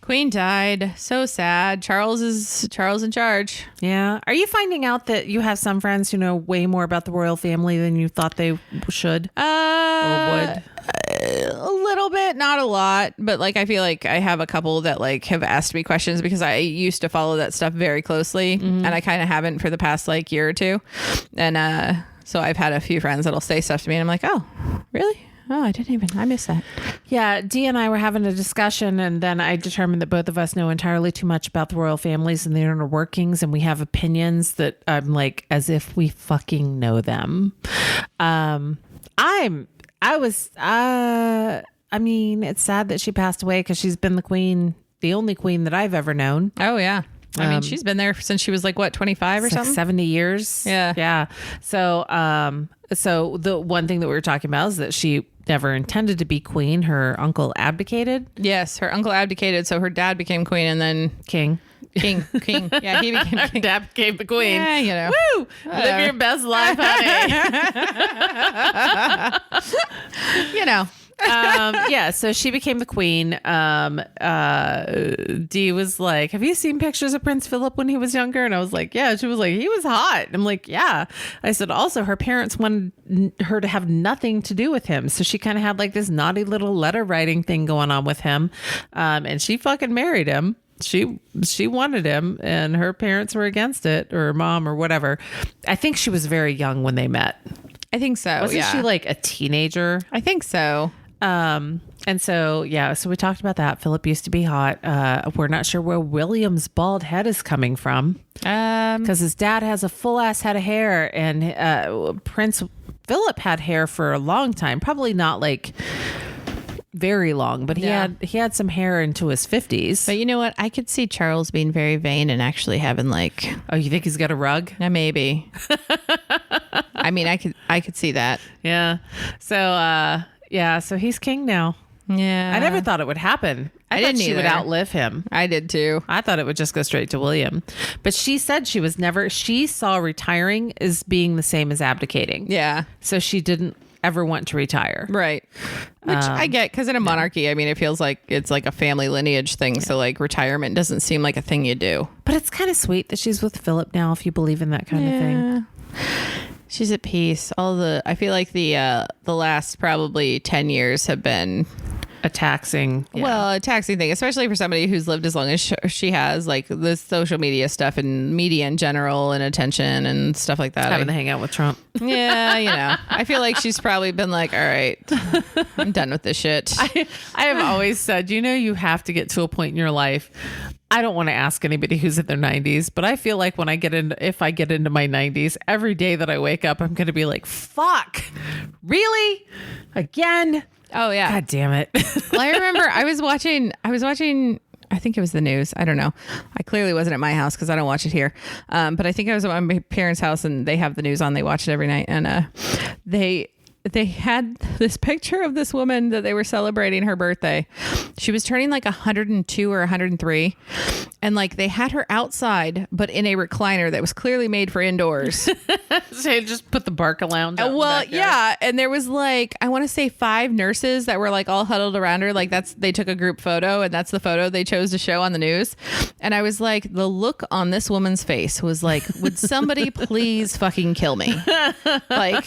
Queen died. So sad. Charles in charge. Yeah. Are you finding out that you have some friends who know way more about the royal family than you thought they should? Or would? A little bit, not a lot, but like I feel like I have a couple that like have asked me questions because I used to follow that stuff very closely, and I kind of haven't for the past like year or two. And so I've had a few friends that'll say stuff to me and I'm like, oh, really? Oh, I missed that. Yeah, Dee and I were having a discussion, and then I determined that both of us know entirely too much about the royal families and the inner workings, and we have opinions that I'm like, as if we fucking know them. I mean, it's sad that she passed away because she's been the only queen that I've ever known. Oh, yeah. I mean, she's been there since she was like, what, 25 or something? Like 70 years. Yeah. Yeah. So, so the one thing that we were talking about is that she never intended to be queen. Her uncle abdicated. Yes. Her uncle abdicated. So her dad became queen and then King. Yeah, he became Her king. dad became the queen. Yeah, you know. Woo! Live your best life, honey. You know. Yeah, so she became the queen. Dee was like, have you seen pictures of Prince Philip when he was younger? And I was like, yeah. She was like, he was hot. I'm like, yeah. I said, also, her parents wanted her to have nothing to do with him. So she kind of had like this naughty little letter writing thing going on with him. And she fucking married him. She wanted him, and her parents were against it, or her mom or whatever. I think she was very young when they met. I think so. Wasn't she like a teenager? I think so. And so, yeah, so we talked about that. Philip used to be hot. We're not sure where William's bald head is coming from. Because his dad has a full ass head of hair, and Prince Philip had hair for a long time. Probably not like very long, but he had some hair into his 50s. But you know what? I could see Charles being very vain and actually having like... Oh, you think he's got a rug? Maybe. I mean, I could see that. Yeah. So, so he's king now. Yeah. I never thought it would happen. I didn't thought she would either. outlive him. I did too. I thought it would just go straight to William. But she said she saw retiring as being the same as abdicating. Yeah. So she didn't ever want to retire. Right. Which I get, because in a monarchy, I mean, it feels like it's like a family lineage thing. So like retirement doesn't seem like a thing you do. But it's kind of sweet that she's with Philip now, if you believe in that kind of thing. She's at peace. I feel like the last probably 10 years have been a taxing thing, especially for somebody who's lived as long as she has, like the social media stuff and media in general and attention and stuff like that. Having to hang out with Trump. Yeah, you know, I feel like she's probably been like, all right, I'm done with this shit. I have always said, you have to get to a point in your life. I don't want to ask anybody who's in their 90s, but I feel like if I get into my 90s, every day that I wake up, I'm going to be like, fuck, really? Again? Oh yeah. God damn it. Well, I remember I was watching, I think it was the news. I don't know. I clearly wasn't at my house because I don't watch it here. But I think I was at my parents' house and they have the news on. They watch it every night. And they had this picture of this woman that they were celebrating her birthday. She was turning like 102 or 103. And like they had her outside, but in a recliner that was clearly made for indoors. So they just put the Barca lounge out. Well, yeah. And there was like, I want to say 5 nurses that were like all huddled around her. Like they took a group photo and that's the photo they chose to show on the news. And I was like, the look on this woman's face was like, would somebody please fucking kill me? Like...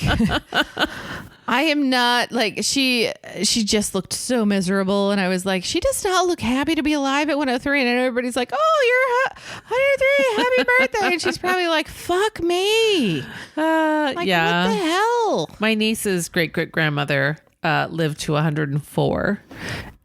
I am not like she just looked so miserable. And I was like, she does not look happy to be alive at 103. And everybody's like, oh, you're 103. Happy birthday. And she's probably like, fuck me. Like, yeah. What the hell? My niece's great-great-grandmother lived to 104.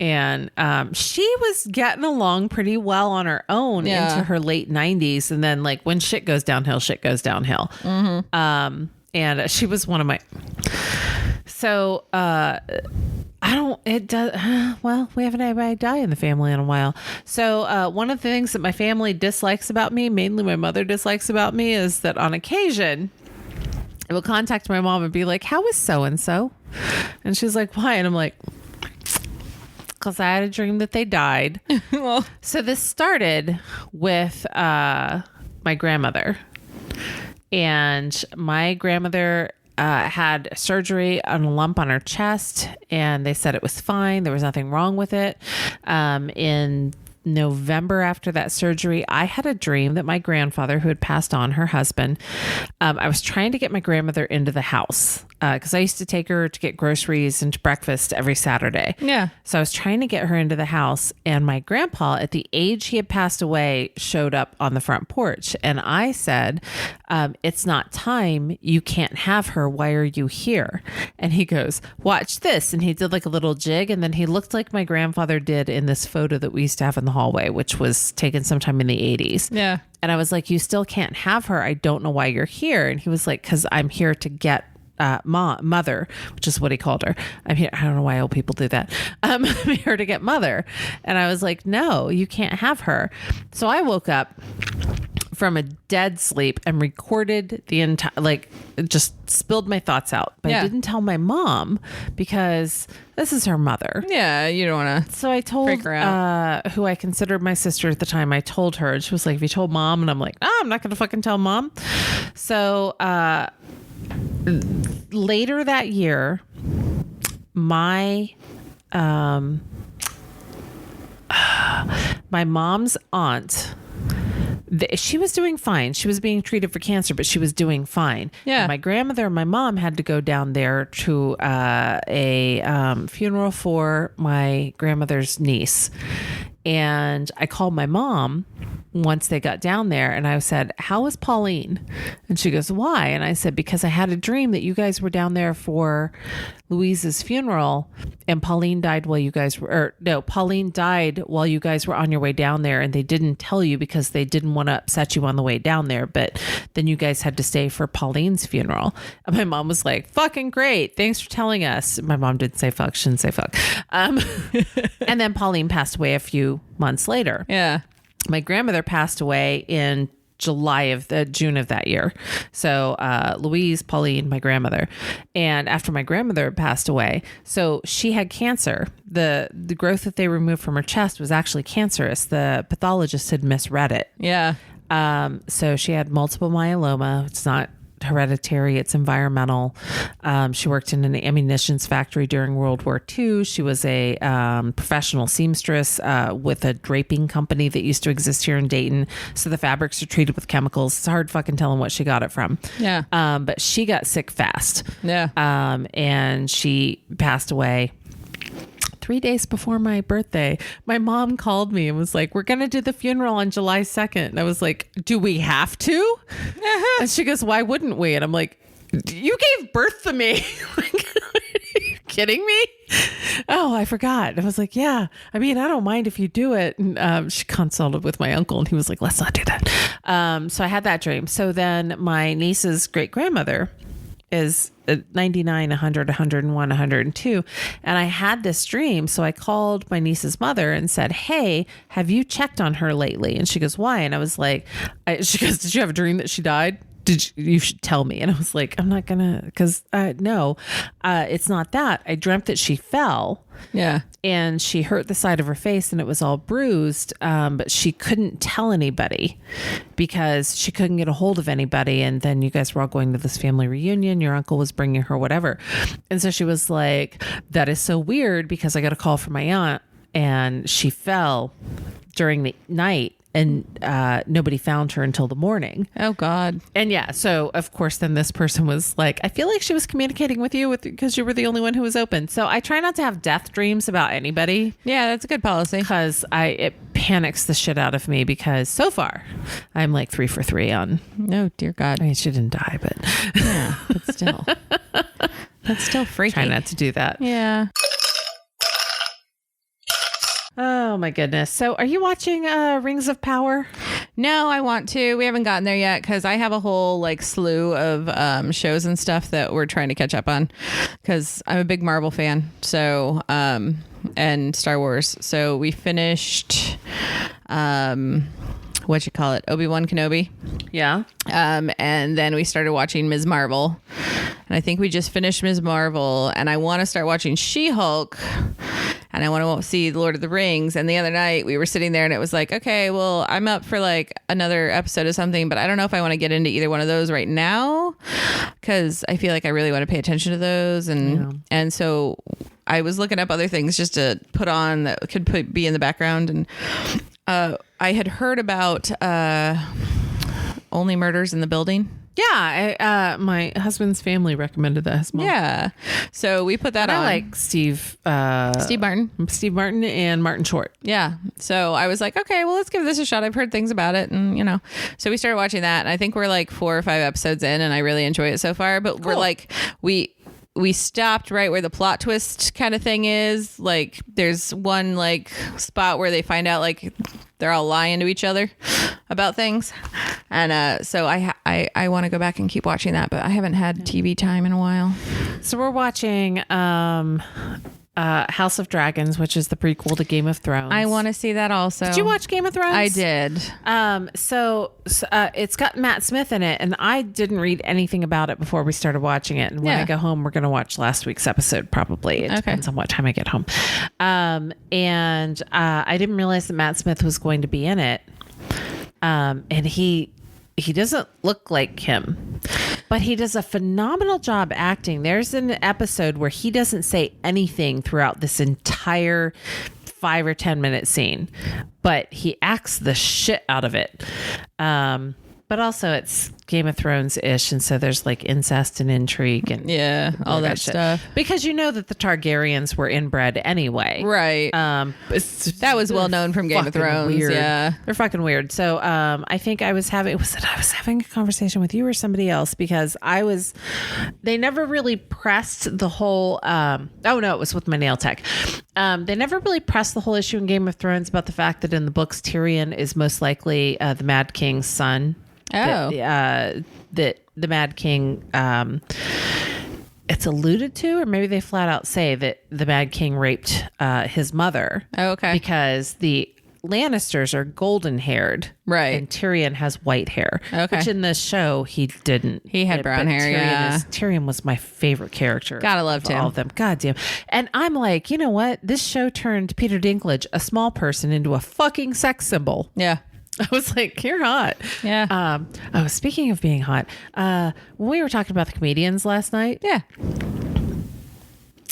And she was getting along pretty well on her own into her late 90s. And then like when shit goes downhill, shit goes downhill. Mm-hmm. And she was one of my... So, we haven't had anybody die in the family in a while. So, one of the things that my family dislikes about me, mainly my mother dislikes about me, is that on occasion, I will contact my mom and be like, how is so-and-so? And she's like, why? And I'm like, because I had a dream that they died. Well, so this started with my grandmother. And my grandmother... had surgery on a lump on her chest, and they said it was fine. There was nothing wrong with it. In November after that surgery, I had a dream that my grandfather, who had passed on, her husband, I was trying to get my grandmother into the house. because I used to take her to get groceries and to breakfast every Saturday. Yeah. So I was trying to get her into the house, and my grandpa, at the age he had passed away, showed up on the front porch. And I said, it's not time. You can't have her. Why are you here? And he goes, watch this. And he did like a little jig. And then he looked like my grandfather did in this photo that we used to have in the hallway, which was taken sometime in the 80s. Yeah. And I was like, you still can't have her. I don't know why you're here. And he was like, because I'm here to get mother, which is what he called her. I'm here. I don't know why old people do that. I'm here to get mother. And I was like, no, you can't have her. So I woke up from a dead sleep and recorded the entire, like, just spilled my thoughts out. But I didn't tell my mom because this is her mother. Yeah, you don't want to. So I told freak her out. Who I considered my sister at the time. I told her, and she was like, "Have you told mom?" And I'm like, "Oh, I'm not going to fucking tell mom." So later that year, my mom's aunt, she was doing fine. She was being treated for cancer, but she was doing fine. Yeah. And my grandmother and my mom had to go down there to a funeral for my grandmother's niece. And I called my mom once they got down there, and I said, how is Pauline? And she goes, why? And I said, because I had a dream that you guys were down there for Louise's funeral, and Pauline died while you guys were, or no, Pauline died while you guys were on your way down there, and they didn't tell you because they didn't want to upset you on the way down there, but then you guys had to stay for Pauline's funeral. And my mom was like, fucking great, thanks for telling us. My mom didn't say fuck, shouldn't say fuck. And then Pauline passed away a few months later. Yeah. My grandmother passed away in June of that year. So Louise, Pauline, my grandmother. And after my grandmother passed away, so she had cancer. The growth that they removed from her chest was actually cancerous. The pathologist had misread it. Yeah. So she had multiple myeloma. It's not hereditary, it's environmental. She worked in an ammunitions factory during World War II. She was a professional seamstress with a draping company that used to exist here in Dayton. So the fabrics are treated with chemicals. It's hard fucking telling what she got it from. Yeah. But she got sick fast. Yeah. And she passed away 3 days before my birthday. My mom called me and was like, we're going to do the funeral on July 2nd. And I was like, do we have to? And she goes, why wouldn't we? And I'm like, you gave birth to me. Like, are you kidding me? Oh, I forgot. I was like, yeah, I mean, I don't mind if you do it. And she consulted with my uncle and he was like, let's not do that. So I had that dream. So then my niece's great grandmother is 99, 100, 101, 102. And I had this dream. So I called my niece's mother and said, hey, have you checked on her lately? And she goes, why? And I was like, she goes, did you have a dream that she died? You should tell me. And I was like, I'm not gonna, because no, it's not that. I dreamt that she fell. Yeah. And she hurt the side of her face and it was all bruised. But she couldn't tell anybody because she couldn't get a hold of anybody. And then you guys were all going to this family reunion. Your uncle was bringing her whatever. And so she was like, that is so weird because I got a call from my aunt and she fell during the night. And nobody found her until the morning. Oh, God. And yeah, so of course, then this person was like, I feel like she was communicating with you because you were the only one who was open. So I try not to have death dreams about anybody. Yeah, that's a good policy. Because it panics the shit out of me because so far I'm like 3 for 3 on. Oh, dear God. I mean, she didn't die, but. Yeah, but still. That's still freaky. Try not to do that. Yeah. Oh my goodness. So are you watching Rings of Power? No, I want to. We haven't gotten there yet because I have a whole like slew of shows and stuff that we're trying to catch up on because I'm a big Marvel fan. So, and Star Wars. So we finished, what you call it? Obi-Wan Kenobi. Yeah. And then we started watching Ms. Marvel. And I think we just finished Ms. Marvel and I want to start watching She-Hulk. And I want to see The Lord of the Rings. And the other night we were sitting there and it was like, okay, well, I'm up for like another episode of something, but I don't know if I want to get into either one of those right now because I feel like I really want to pay attention to those. And so I was looking up other things just to put on that could be in the background. And I had heard about Only Murders in the Building. Yeah, my husband's family recommended that. His mom. Yeah. So we put that And on. I like Steve Martin and Martin Short. Yeah. So I was like, okay, well, let's give this a shot. I've heard things about it. And, so we started watching that. And I think we're like 4 or 5 episodes in and I really enjoy it so far. But we're like, we stopped right where the plot twist kind of thing is. Like there's one like spot where they find out like they're all lying to each other about things. And so I want to go back and keep watching that, but I haven't had TV time in a while. So we're watching House of Dragons, which is the prequel to Game of Thrones. I want to see that also. Did you watch Game of Thrones? I did. So it's got Matt Smith in it, and I didn't read anything about it before we started watching it. And when I go home, we're going to watch last week's episode, probably. It depends on what time I get home. And I didn't realize that Matt Smith was going to be in it. And he doesn't look like him, but he does a phenomenal job acting. There's an episode where he doesn't say anything throughout this entire 5 or 10 minute scene, but he acts the shit out of it. But also it's Game of Thrones-ish, and so there's like incest and intrigue and all that shit. stuff. Because you know that the Targaryens were inbred anyway. Right. That was well known from Game of Thrones. Weird. Yeah. They're fucking weird. So I think I was having a conversation with you or somebody else because they never really pressed the whole it was with my nail tech. They never really pressed the whole issue in Game of Thrones about the fact that in the books Tyrion is most likely the Mad King's son. Oh. That the Mad King, it's alluded to, or maybe they flat out say that the Mad King raped his mother. Oh, okay. Because the Lannisters are golden haired. Right. And Tyrion has white hair. Okay. Which in this show, he didn't. He had brown hair, Tyrion was my favorite character. Gotta love him. All of them. God damn. And I'm like, you know what? This show turned Peter Dinklage, a small person, into a fucking sex symbol. Yeah. I was like, you're hot. Yeah. Speaking of being hot, when we were talking about the comedians last night. Yeah.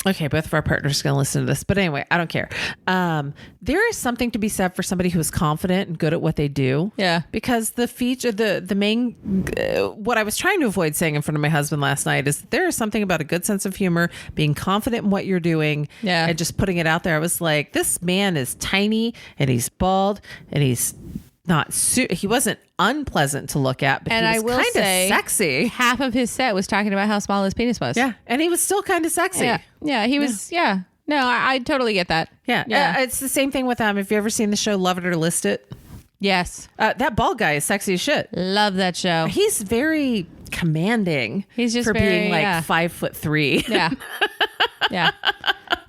Okay, both of our partners are going to listen to this. But anyway, I don't care. There is something to be said for somebody who is confident and good at what they do. Yeah. Because the main, what I was trying to avoid saying in front of my husband last night is that there is something about a good sense of humor, being confident in what you're doing, and just putting it out there. I was like, this man is tiny and he's bald and he's not he wasn't unpleasant to look at, but and he was kind of sexy. Half of his set was talking about how small his penis was. Yeah, and he was still kind of sexy. Yeah, he was. Yeah. No, I totally get that. Yeah. It's the same thing with have you ever seen the show Love It or List It? Yes. That bald guy is sexy as shit. Love that show. He's very commanding. He's just for being like 5'3". Yeah. Yeah.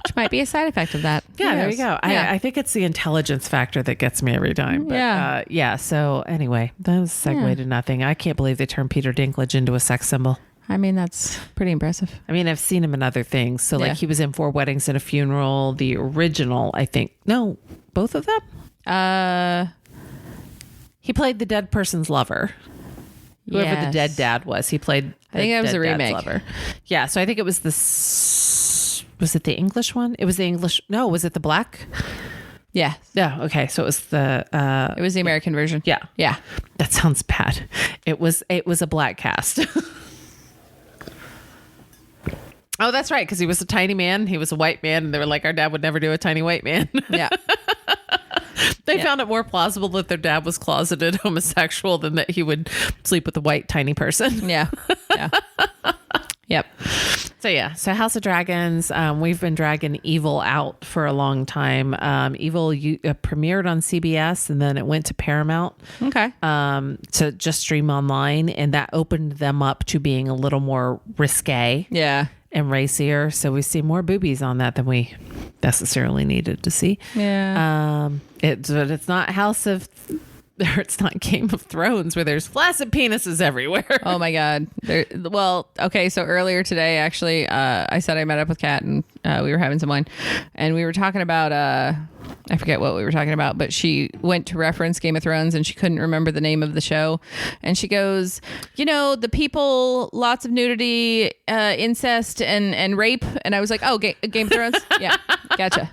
Which might be a side effect of that. Yeah, there you go. Yeah. I think it's the intelligence factor that gets me every time. But, so anyway, that was a segue to nothing. I can't believe they turned Peter Dinklage into a sex symbol. I mean, that's pretty impressive. I mean, I've seen him in other things. So like he was in 4 Weddings and a Funeral, the original, I think. No, both of them? He played the dead person's lover. Whoever the dead dad was. He played I think that was a remake. Lover. Yeah, so I think it was was it the English one? It was the English. No, was it the black? Yeah. Yeah. Okay. So it was the. It was the American version. Yeah. Yeah. That sounds bad. It was a black cast. Oh, that's right. Because he was a tiny man. He was a white man, and they were like, our dad would never do a tiny white man. Yeah. They found it more plausible that their dad was closeted homosexual than that he would sleep with a white tiny person. Yeah. Yeah. Yep. So House of Dragons, we've been dragging Evil out for a long time. Evil premiered on CBS and then it went to Paramount. Okay. To just stream online, and that opened them up to being a little more risque. Yeah. And racier. So we see more boobies on that than we necessarily needed to see. Yeah. It's not it's not Game of Thrones where there's flaccid penises everywhere. Oh my God. Okay. So earlier today, actually, I said I met up with Kat and we were having some wine and we were talking about, I forget what we were talking about, but she went to reference Game of Thrones and she couldn't remember the name of the show. And she goes, the people, lots of nudity, incest and rape. And I was like, oh, Game of Thrones. Yeah. Gotcha.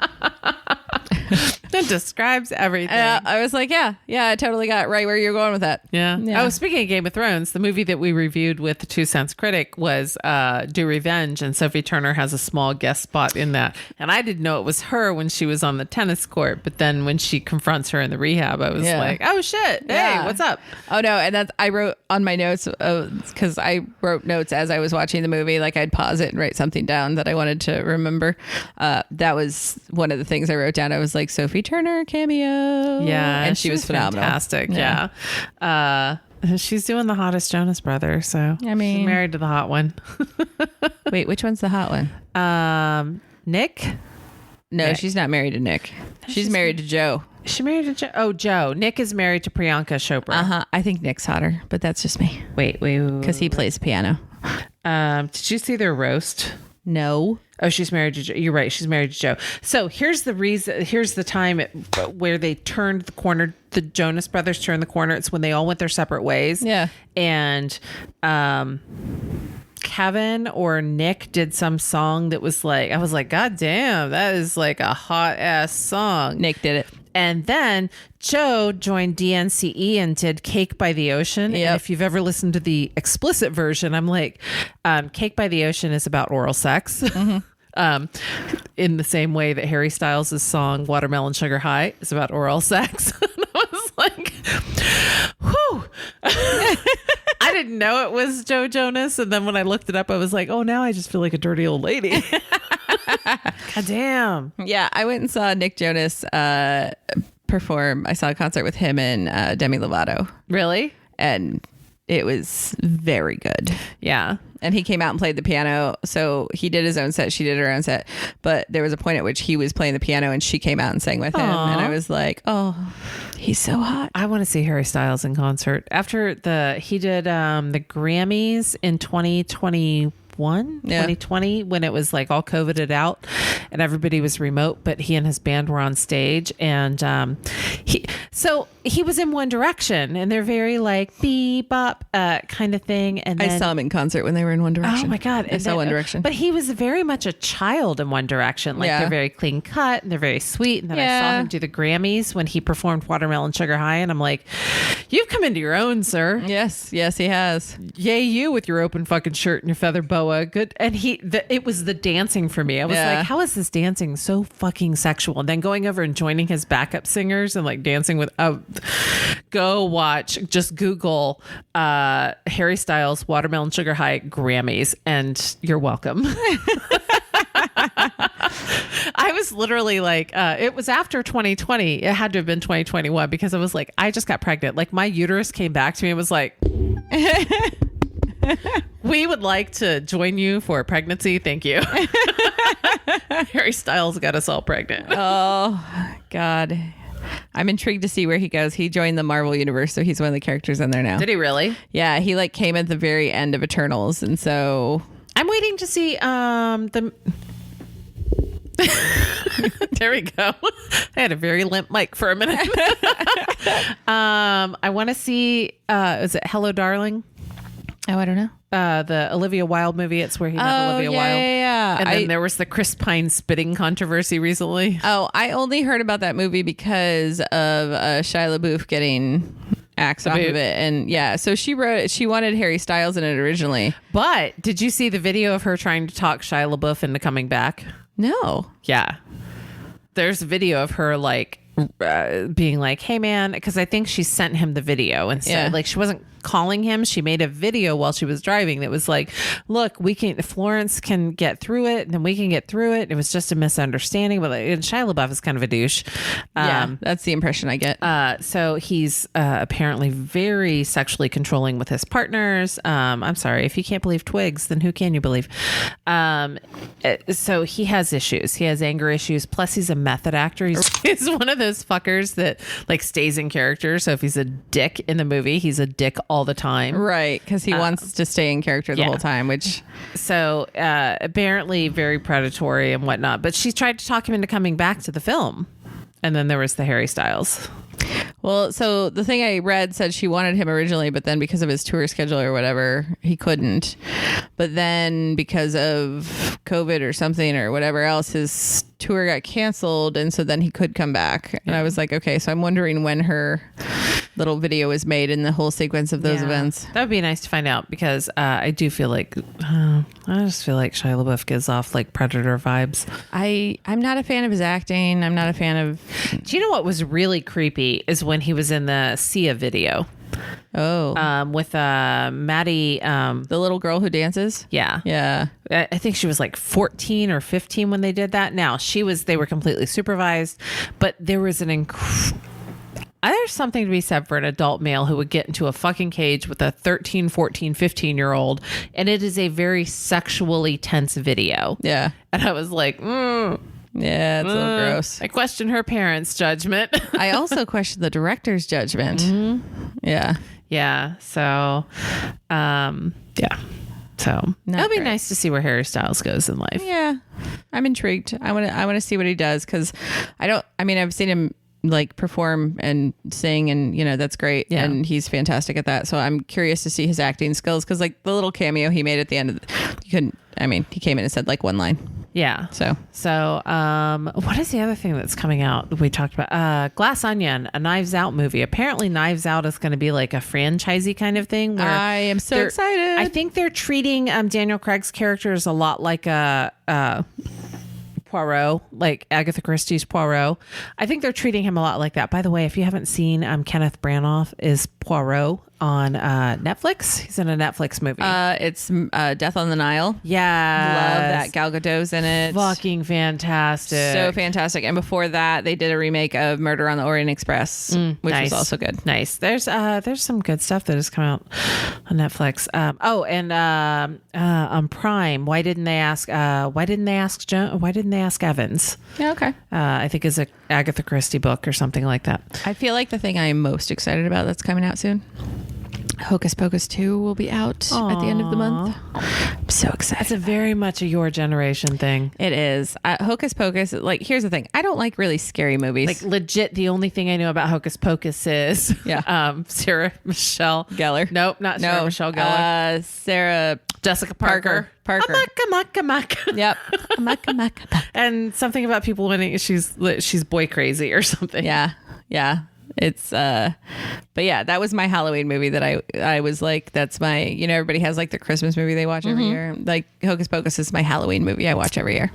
That describes everything. I was like, yeah, I totally got right where you're going with that. Yeah. Oh, speaking of Game of Thrones, the movie that we reviewed with the 2 Cents Critic was Do Revenge, and Sophie Turner has a small guest spot in that. And I didn't know it was her when she was on the tennis court, but then when she confronts her in the rehab, I was like, oh shit, hey, what's up? Oh no, and that's I wrote on my notes because I wrote notes as I was watching the movie. Like I'd pause it and write something down that I wanted to remember. That was one of the things I wrote down. I was like, Sophie Turner cameo. Yeah, and she was phenomenal. Fantastic. Yeah. She's doing the hottest Jonas brother, so I mean, she's married to the hot one. Wait, which one's the hot one? Nick? No, Nick. She's not married to Nick. She's married to Joe. She married to Joe. Oh, Joe. Nick is married to Priyanka Chopra. I think Nick's hotter, but that's just me. Wait. Because he plays piano. Did you see their roast? No. Oh, she's married to Joe. You're right. She's married to Joe. So here's the reason. Here's the time where they turned the corner. The Jonas Brothers turned the corner. It's when they all went their separate ways. Yeah. And Kevin or Nick did some song that was like, I was like, God damn, that is like a hot ass song. Nick did it. And then Joe joined DNCE and did Cake by the Ocean. Yep. And if you've ever listened to the explicit version, I'm like, Cake by the Ocean is about oral sex. In the same way that Harry Styles' song Watermelon Sugar High is about oral sex. And I was like, whew. I didn't know it was Joe Jonas. And then when I looked it up, I was like, oh, now I just feel like a dirty old lady. God damn. Yeah, I went and saw Nick Jonas perform. I saw a concert with him and Demi Lovato. Really? And it was very good. Yeah. And he came out and played the piano. So he did his own set. She did her own set. But there was a point at which he was playing the piano and she came out and sang with him. And I was like, oh, he's so hot. I want to see Harry Styles in concert. After he did the Grammys in 2020 when it was like all COVIDed out and everybody was remote, but he and his band were on stage, and he was in One Direction, and they're very like bebop kind of thing. And then, I saw him in concert when they were in One Direction. Oh my God. I saw One Direction. But he was very much a child in One Direction. Like they're very clean cut and they're very sweet. And then I saw him do the Grammys when he performed Watermelon Sugar High, and I'm like, you've come into your own, sir. Yes, he has. Yay, you with your open fucking shirt and your feather boa. Good. And it was the dancing for me. I was like, how is this dancing so fucking sexual? And then going over and joining his backup singers and like dancing with, go watch, just Google Harry Styles Watermelon Sugar High Grammys, and you're welcome. I was literally like, it was after 2020. It had to have been 2021 because I was like, I just got pregnant. Like my uterus came back to me and was like, we would like to join you for a pregnancy. Thank you. Harry Styles got us all pregnant. Oh, God. I'm intrigued to see where he goes. He joined the Marvel universe, so he's one of the characters in there now. Did he really? Yeah, he like came at the very end of Eternals, and so I'm waiting to see the. There we go. I had a very limp mic for a minute. I want to see. Is it Hello, Darling? Oh, I don't know. The Olivia Wilde movie. It's where he met Olivia Wilde. Yeah. And then there was the Chris Pine spitting controversy recently. Oh, I only heard about that movie because of Shia LaBeouf getting axed off of it. And yeah, so she wanted Harry Styles in it originally. But did you see the video of her trying to talk Shia LaBeouf into coming back? No. Yeah. There's a video of her like being like, hey man, because I think she sent him the video and said like she wasn't calling him. She made a video while she was driving that was like, look, Florence can get through it and then we can get through it. It was just a misunderstanding. But and Shia LaBeouf is kind of a douche. That's the impression I get. So he's apparently very sexually controlling with his partners. I'm sorry, if you can't believe twigs, then who can you believe? So he has issues. He has anger issues. Plus he's a method actor. He's one of those fuckers that like stays in character. So if he's a dick in the movie, he's a dick all the time. Right, because he wants to stay in character the whole time, which... So apparently very predatory and whatnot. But she tried to talk him into coming back to the film. And then there was the Harry Styles. Well, so the thing I read said she wanted him originally, but then because of his tour schedule or whatever, he couldn't. But then because of COVID or something or whatever else, his tour got canceled, and so then he could come back. And I was like, okay, so I'm wondering when her little video was made in the whole sequence of those events. That would be nice to find out, because I do feel like I just feel like Shia LaBeouf gives off like Predator vibes. I'm not a fan of his acting. I'm not a fan of... Do you know what was really creepy is when he was in the Sia video. With Maddie, the little girl who dances. Yeah. I think she was like 14 or 15 when they did that. Now they were completely supervised, but there was there's something to be said for an adult male who would get into a fucking cage with a 13, 14, 15-year-old. And it is a very sexually tense video. Yeah. And I was like, yeah, it's a little gross. I question her parents' judgment. I also question the director's judgment. Mm-hmm. Yeah. Yeah. So, yeah. So it'll be nice to see where Harry Styles goes in life. Yeah. I'm intrigued. I want to see what he does, because I've seen him like perform and sing, and that's great. Yeah. And he's fantastic at that. So I'm curious to see his acting skills, because like the little cameo he made at the end of he came in and said like one line. Yeah. So what is the other thing that's coming out we talked about? Glass Onion, a Knives Out movie. Apparently Knives Out is going to be like a franchisey kind of thing. Where I am so excited. I think they're treating Daniel Craig's character as a lot like a Poirot, like Agatha Christie's Poirot. I think they're treating him a lot like that. By the way, if you haven't seen Kenneth Branagh is Poirot on Netflix. He's in a Netflix movie. It's Death on the Nile. Yeah, love that. Gal Gadot's in it. Fucking fantastic. So fantastic. And before that, they did a remake of Murder on the Orient Express, which was also good. Nice. There's some good stuff that has come out on Netflix. On Prime, why didn't they ask Evans? Yeah, okay. I think is a Agatha Christie book or something like that. I feel like the thing I am most excited about that's coming out soon, Hocus Pocus 2 will be out at the end of the month. I'm so excited. It's a very much a your generation thing. It is. Hocus Pocus, like, here's the thing. I don't like really scary movies. Like, legit, the only thing I know about Hocus Pocus is Sarah Michelle Gellar. Nope, not Sarah Michelle Gellar. Sarah Jessica Parker. Amok. Yep. And something about people winning. She's boy crazy or something. Yeah. It's but yeah, that was my Halloween movie that I was like, that's my, everybody has like their Christmas movie they watch every year. Like Hocus Pocus is my Halloween movie I watch every year.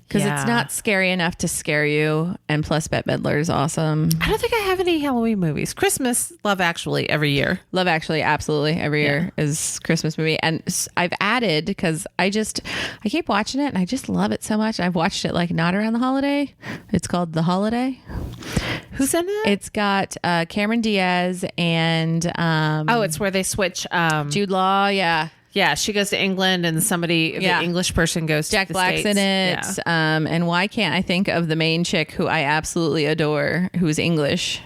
Because it's not scary enough to scare you. And plus Bette Midler is awesome. I don't think I have any Halloween movies. Christmas, Love Actually, every year. Love Actually, absolutely. Every year is Christmas movie. And I've added, because I keep watching it and I just love it so much. I've watched it like not around the holiday. It's called The Holiday. Who's in it? It's got Cameron Diaz and... it's where they switch... Jude Law, yeah. Yeah, she goes to England and the English person goes Jack to the Black's States. in it. Yeah. And why can't I think of the main chick who I absolutely adore, who's English,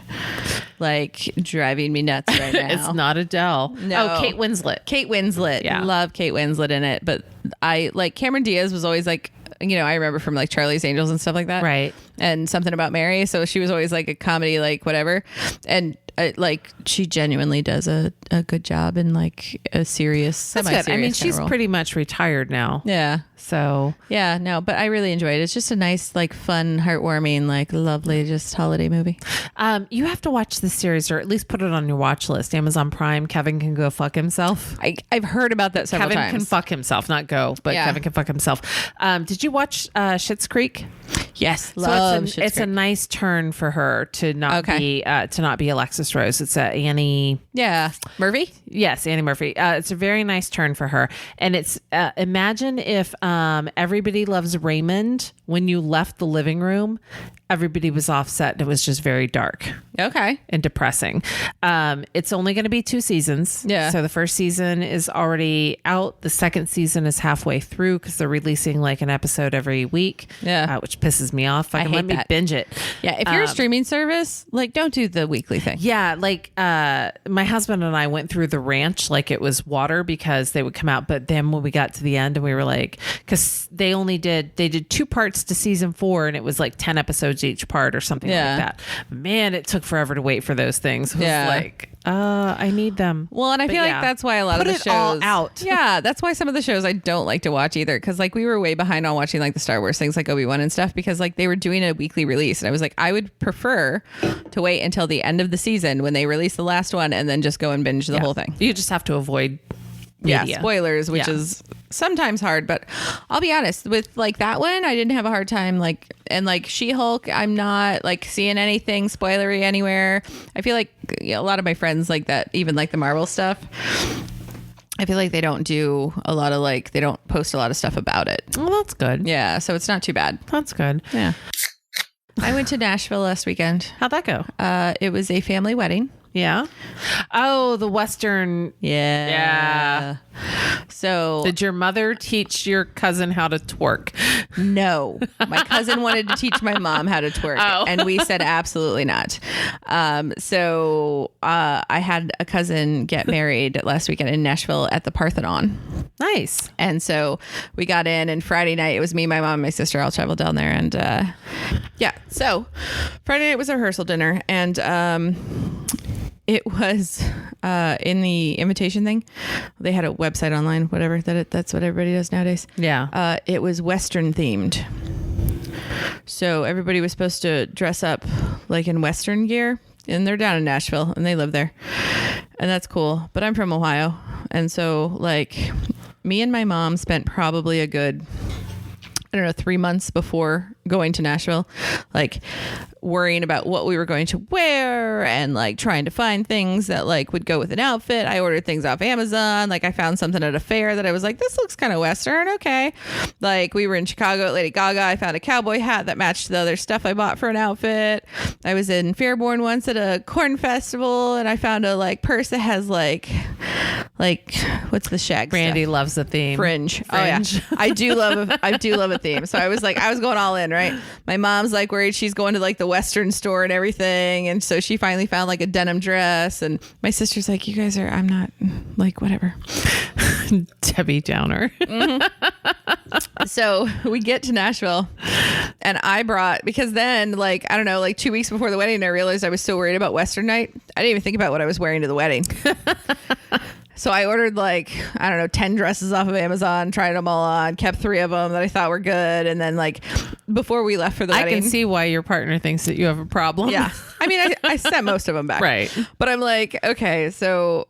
like driving me nuts right now? It's not Adele. No. Oh, Kate Winslet. Kate Winslet. Yeah. Love Kate Winslet in it. But I like Cameron Diaz was always like, I remember from like Charlie's Angels and stuff like that. Right. And Something About Mary. So she was always like a comedy, like whatever. And like she genuinely does a good job in like a serious, That's good. I mean, she's pretty much retired now. Yeah. So yeah, no, but I really enjoyed it. It's just a nice, like fun, heartwarming, like lovely, just holiday movie. You have to watch this series, or at least put it on your watch list. Amazon Prime. Kevin Can Go Fuck Himself. I've heard about that several times. Kevin can fuck himself, not go, but Kevin can fuck himself. Did you watch Schitt's Creek? Yes, so it's a nice turn for her to not be Alexis Rose. It's Annie. Yeah, Murphy. Yes, Annie Murphy. It's a very nice turn for her, and it's imagine if Everybody Loves Raymond. When you left the living room, everybody was offset and it was just very dark. Okay. And depressing. It's only going to be 2 seasons. Yeah. So the first season is already out. The second season is halfway through because they're releasing like an episode every week. Yeah. Which pisses me off. I hate let me that. binge it. Yeah. If you're a streaming service, like don't do the weekly thing. Yeah. Like my husband and I went through The Ranch like it was water because they would come out. But then when we got to the end and we were like, because they did 2 parts to season 4 and it was like 10 episodes charge each part or something like that. Man, it took forever to wait for those things. It was like, I need them. Well, and I feel like that's why a lot of the shows all out. Yeah, that's why some of the shows I don't like to watch either, because like we were way behind on watching like the Star Wars things like Obi-Wan and stuff, because like they were doing a weekly release, and I was like, I would prefer to wait until the end of the season when they release the last one and then just go and binge the whole thing. You just have to avoid spoilers, which is sometimes hard, but I'll be honest with like that one, I didn't have a hard time. Like, and like She-Hulk, I'm not like seeing anything spoilery anywhere. I feel like a lot of my friends like that, even like the Marvel stuff, I feel like they don't do a lot of like, they don't post a lot of stuff about it. Well, that's good. Yeah, so it's not too bad. That's good. Yeah. I went to Nashville last weekend. How'd that go? It was a family wedding. Yeah. Oh, the Western. Yeah. So did your mother teach your cousin how to twerk? No, my cousin wanted to teach my mom how to twerk, and we said absolutely not. So I had a cousin get married last weekend in Nashville at the Parthenon. Nice. And so we got in, and Friday night it was me, my mom, and my sister all traveled down there, and so Friday night was a rehearsal dinner, and it was in the invitation thing. They had a website online, whatever. That's what everybody does nowadays. Yeah. It was Western themed. So everybody was supposed to dress up like in Western gear. And they're down in Nashville and they live there. And that's cool. But I'm from Ohio. And so like me and my mom spent probably a good, 3 months before going to Nashville, like worrying about what we were going to wear and like trying to find things that like would go with an outfit. I ordered things off Amazon. Like I found something at a fair that I was like, this looks kind of Western. Okay. Like we were in Chicago at Lady Gaga. I found a cowboy hat that matched the other stuff I bought for an outfit. I was in Fairborn once at a corn festival and I found a like purse that has like what's the shag Brandi stuff? loves the theme. Fringe. Oh yeah. I do love a theme. So I was going all in, right? My mom's like worried she's going to like the Western store and everything. And so she finally found like a denim dress. And my sister's like, you guys I'm not like, whatever. Debbie Downer. Mm-hmm. So we get to Nashville and I brought, because then like, I don't know, like 2 weeks before the wedding, I realized I was so worried about Western night. I didn't even think about what I was wearing to the wedding. So I ordered 10 dresses off of Amazon, tried them all on, kept 3 of them that I thought were good. And then like before we left for the wedding. I can see why your partner thinks that you have a problem. Yeah. I mean, I sent most of them back. Right. But I'm like, okay, so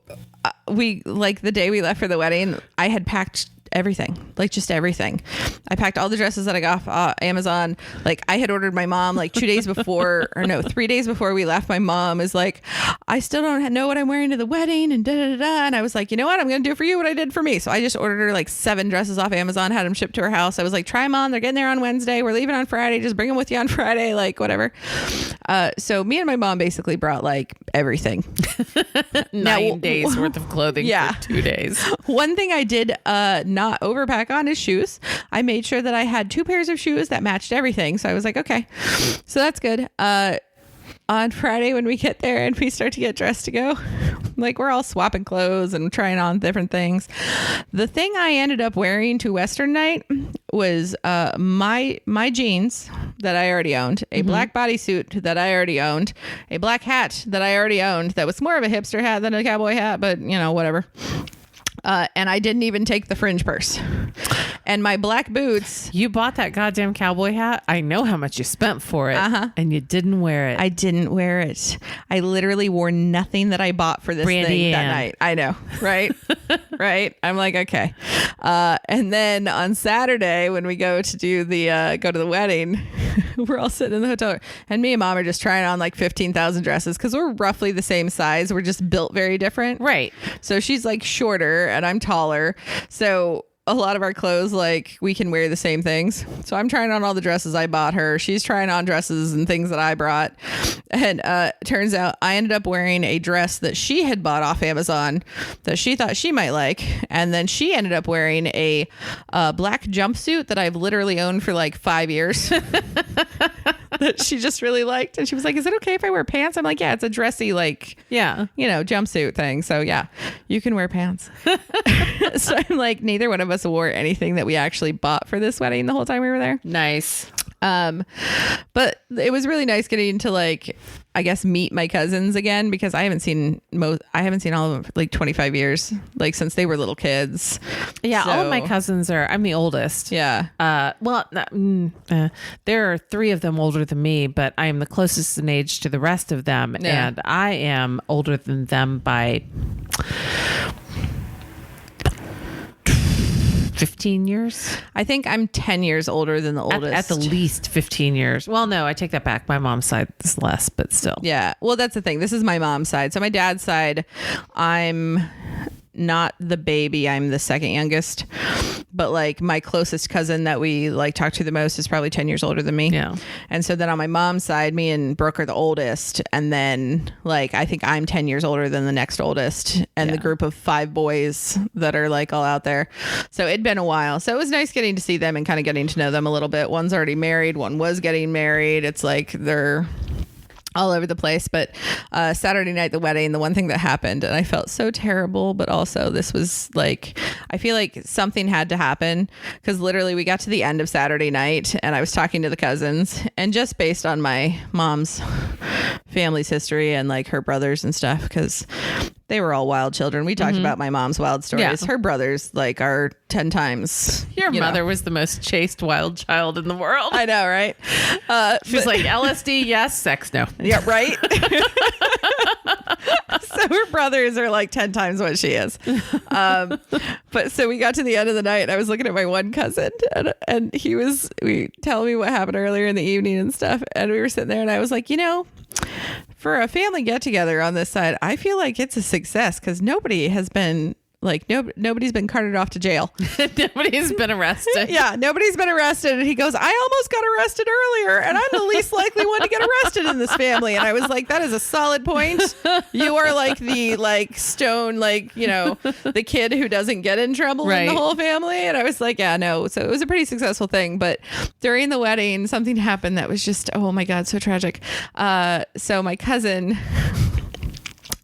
we like the day we left for the wedding, I had packed everything, like just everything. I packed all the dresses that I got off Amazon. Like I had ordered my mom like 2 days before, or no, 3 days before we left. My mom is like, I still don't know what I'm wearing to the wedding and da da da. And I was like, you know what? I'm going to do for you what I did for me. So I just ordered her like 7 dresses off Amazon, had them shipped to her house. I was like, try them on. They're getting there on Wednesday. We're leaving on Friday. Just bring them with you on Friday, like whatever. So me and my mom basically brought like everything. 9 days worth of clothing for 2 days. One thing I did not overpack on is shoes. I made sure that I had 2 pairs of shoes that matched everything. So I was like, okay, so that's good. On Friday when we get there and we start to get dressed to go, like we're all swapping clothes and trying on different things. The thing I ended up wearing to Western night was my jeans that I already owned, a black bodysuit that I already owned, a black hat that I already owned that was more of a hipster hat than a cowboy hat, but whatever. And I didn't even take the fringe purse. And my black boots. You bought that goddamn cowboy hat. I know how much you spent for it. And you didn't wear it. I didn't wear it. I literally wore nothing that I bought for this thing that night. I know. Right. Right. I'm like, okay. And then on Saturday when we go to do the go to the wedding, we're all sitting in the hotel and me and mom are just trying on like 15,000 dresses because we're roughly the same size. We're just built very different. Right. So she's like shorter and I'm taller. So a lot of our clothes, like we can wear the same things. So I'm trying on all the dresses I bought her. She's trying on dresses and things that I brought. And turns out I ended up wearing a dress that she had bought off Amazon that she thought she might like. And then she ended up wearing a black jumpsuit that I've literally owned for like 5 years. That she just really liked. And she was like, is it okay if I wear pants? I'm like, yeah, it's a dressy, like, jumpsuit thing. So yeah, you can wear pants. So I'm like, neither one of us wore anything that we actually bought for this wedding the whole time we were there. Nice. But it was really nice getting to like, I guess, meet my cousins again, because I haven't seen all of them for like 25 years, like since they were little kids. Yeah. All of my cousins I'm the oldest. Yeah. There are 3 of them older than me, but I am the closest in age to the rest of them. Yeah. And I am older than them by 15 years. I think I'm 10 years older than the oldest. At the least 15 years. Well, no, I take that back. My mom's side is less, but still. Yeah. Well, that's the thing. This is my mom's side. So my dad's side, I'm not the baby. I'm the second youngest. But like my closest cousin that we like talk to the most is probably 10 years older than me. Yeah. And so then on my mom's side, me and Brooke are the oldest. And then like, I think I'm 10 years older than the next oldest, and the group of 5 boys that are like all out there. So it'd been a while. So it was nice getting to see them and kind of getting to know them a little bit. One's already married. One was getting married. It's like they're all over the place. But Saturday night, the wedding, the one thing that happened, and I felt so terrible, but also this was like, I feel like something had to happen, because literally we got to the end of Saturday night and I was talking to the cousins, and just based on my mom's family's history and like her brothers and stuff, because they were all wild children. We talked about my mom's wild stories. Yeah. Her brothers like are 10 times. Your mother was the most chaste wild child in the world. I know, right? She was like, LSD, yes, sex, no. Yeah, right? So her brothers are like 10 times what she is. But so we got to the end of the night and I was looking at my one cousin, and he was telling me what happened earlier in the evening and stuff. And we were sitting there and I was like, for a family get together on this side, I feel like it's a success, because nobody has been like, nobody's been carted off to jail. Nobody's been arrested. Yeah, nobody's been arrested. And he goes, I almost got arrested earlier, and I'm the least likely one to get arrested in this family. And I was like, that is a solid point. You are like the stone, the kid who doesn't get in trouble in the whole family. And I was like, yeah, no. So it was a pretty successful thing. But during the wedding, something happened that was just, oh my God, so tragic. So my cousin...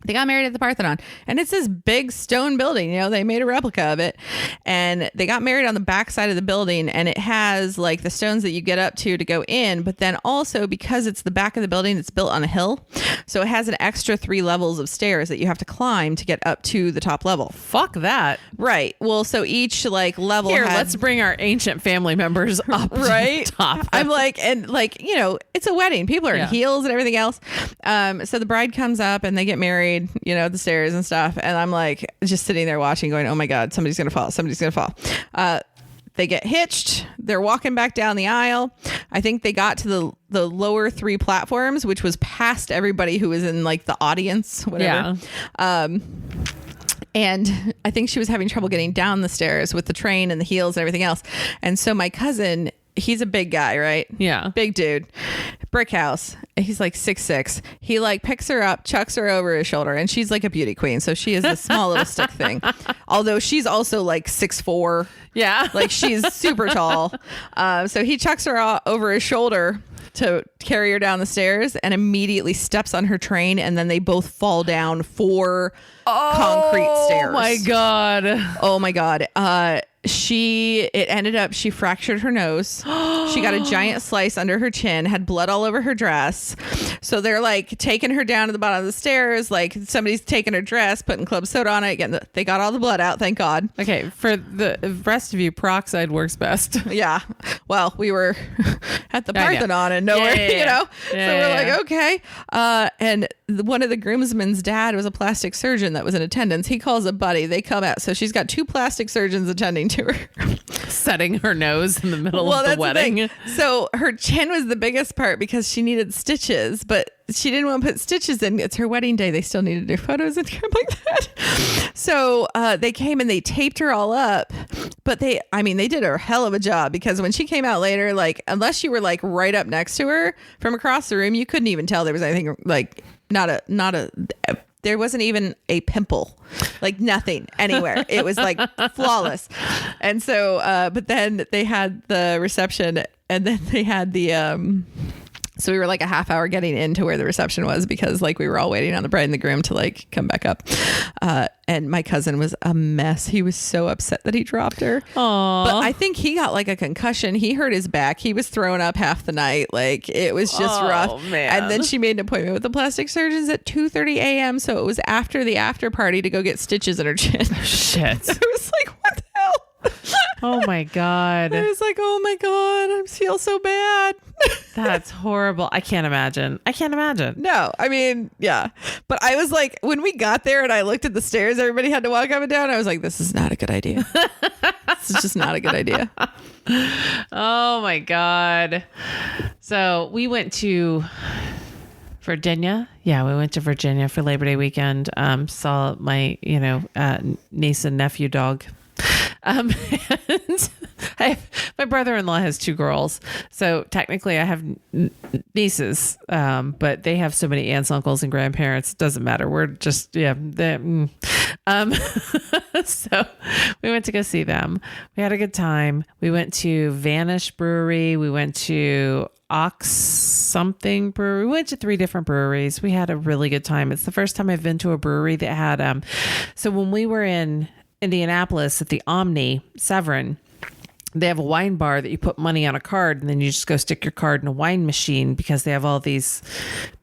They got married at the Parthenon, and it's this big stone building. They made a replica of it, and they got married on the back side of the building, and it has like the stones that you get up to go in. But then also, because it's the back of the building, it's built on a hill. So it has an extra 3 levels of stairs that you have to climb to get up to the top level. Fuck that. Right. Well, so each level let's bring our ancient family members up right to the top. I'm like, and it's a wedding. People are in heels and everything else. So the bride comes up and they get married, the stairs and stuff. And I'm like, just sitting there watching, going, oh my God, somebody's going to fall. Somebody's going to fall. They get hitched. They're walking back down the aisle. I think they got to the lower 3 platforms, which was past everybody who was in like the audience, whatever. Yeah. And I think she was having trouble getting down the stairs with the train and the heels and everything else. And so my cousin, he's a big guy, right? Yeah. Big dude. Brick house. He's like 6'6". He picks her up, chucks her over his shoulder, and she's like a beauty queen. So she is the small little stick thing. Although she's also like 6'4". Yeah. Like she's super tall. So he chucks her over his shoulder to carry her down the stairs, and immediately steps on her train, and then they both fall down 4 concrete stairs. Oh my God. She fractured her nose. She got a giant slice under her chin, had blood all over her dress. So they're like taking her down to the bottom of the stairs. Like somebody's taking her dress, putting club soda on it. They got all the blood out. Thank God. Okay. For the rest of you, peroxide works best. Yeah. Well, we were at the Parthenon and nowhere, so we're like, okay. And one of the groomsmen's dad was a plastic surgeon that was in attendance. He calls a buddy. They come out. So she's got 2 plastic surgeons attending to her. Setting her nose in the middle of the wedding. So her chin was the biggest part because she needed stitches, but she didn't want to put stitches in. It's her wedding day. They still needed to do photos and crap like that. So they came and they taped her all up. But they did a hell of a job, because when she came out later, unless you were right up next to her from across the room, you couldn't even tell there was anything there wasn't even a pimple, nothing anywhere. It was flawless. And so, but then they had the reception, and then they had the So we were like a half hour getting into where the reception was because like we were all waiting on the bride and the groom to like come back up. And my cousin was a mess. He was so upset that he dropped her. Aww. But I think he got like a concussion. He hurt his back. He was throwing up half the night. Like it was just rough. Man. And then she made an appointment with the plastic surgeons at 2:30 a.m. So it was after the after party to go get stitches in her chin. Shit. I was like, what the hell? Oh my God. I was like, oh my God, I feel so bad. That's horrible. I can't imagine. No, I mean, yeah. But I was like, when we got there and I looked at the stairs, everybody had to walk up and down. I was like, this is not a good idea. This is just not a good idea. Oh my God. So we went to Virginia. Yeah, we went to Virginia for Labor Day weekend. Saw my, niece and nephew dog. And my brother-in-law has 2 girls, so technically I have nieces, but they have so many aunts, uncles, and grandparents. It doesn't matter. We're just so we went to go see them. We had a good time. We went to Vanish Brewery. We went to Ox something brewery. We went to 3 different breweries. We had a really good time. It's the first time I've been to a brewery that had so when we were in Indianapolis at the Omni Severin, they have a wine bar that you put money on a card and then you just go stick your card in a wine machine because they have all these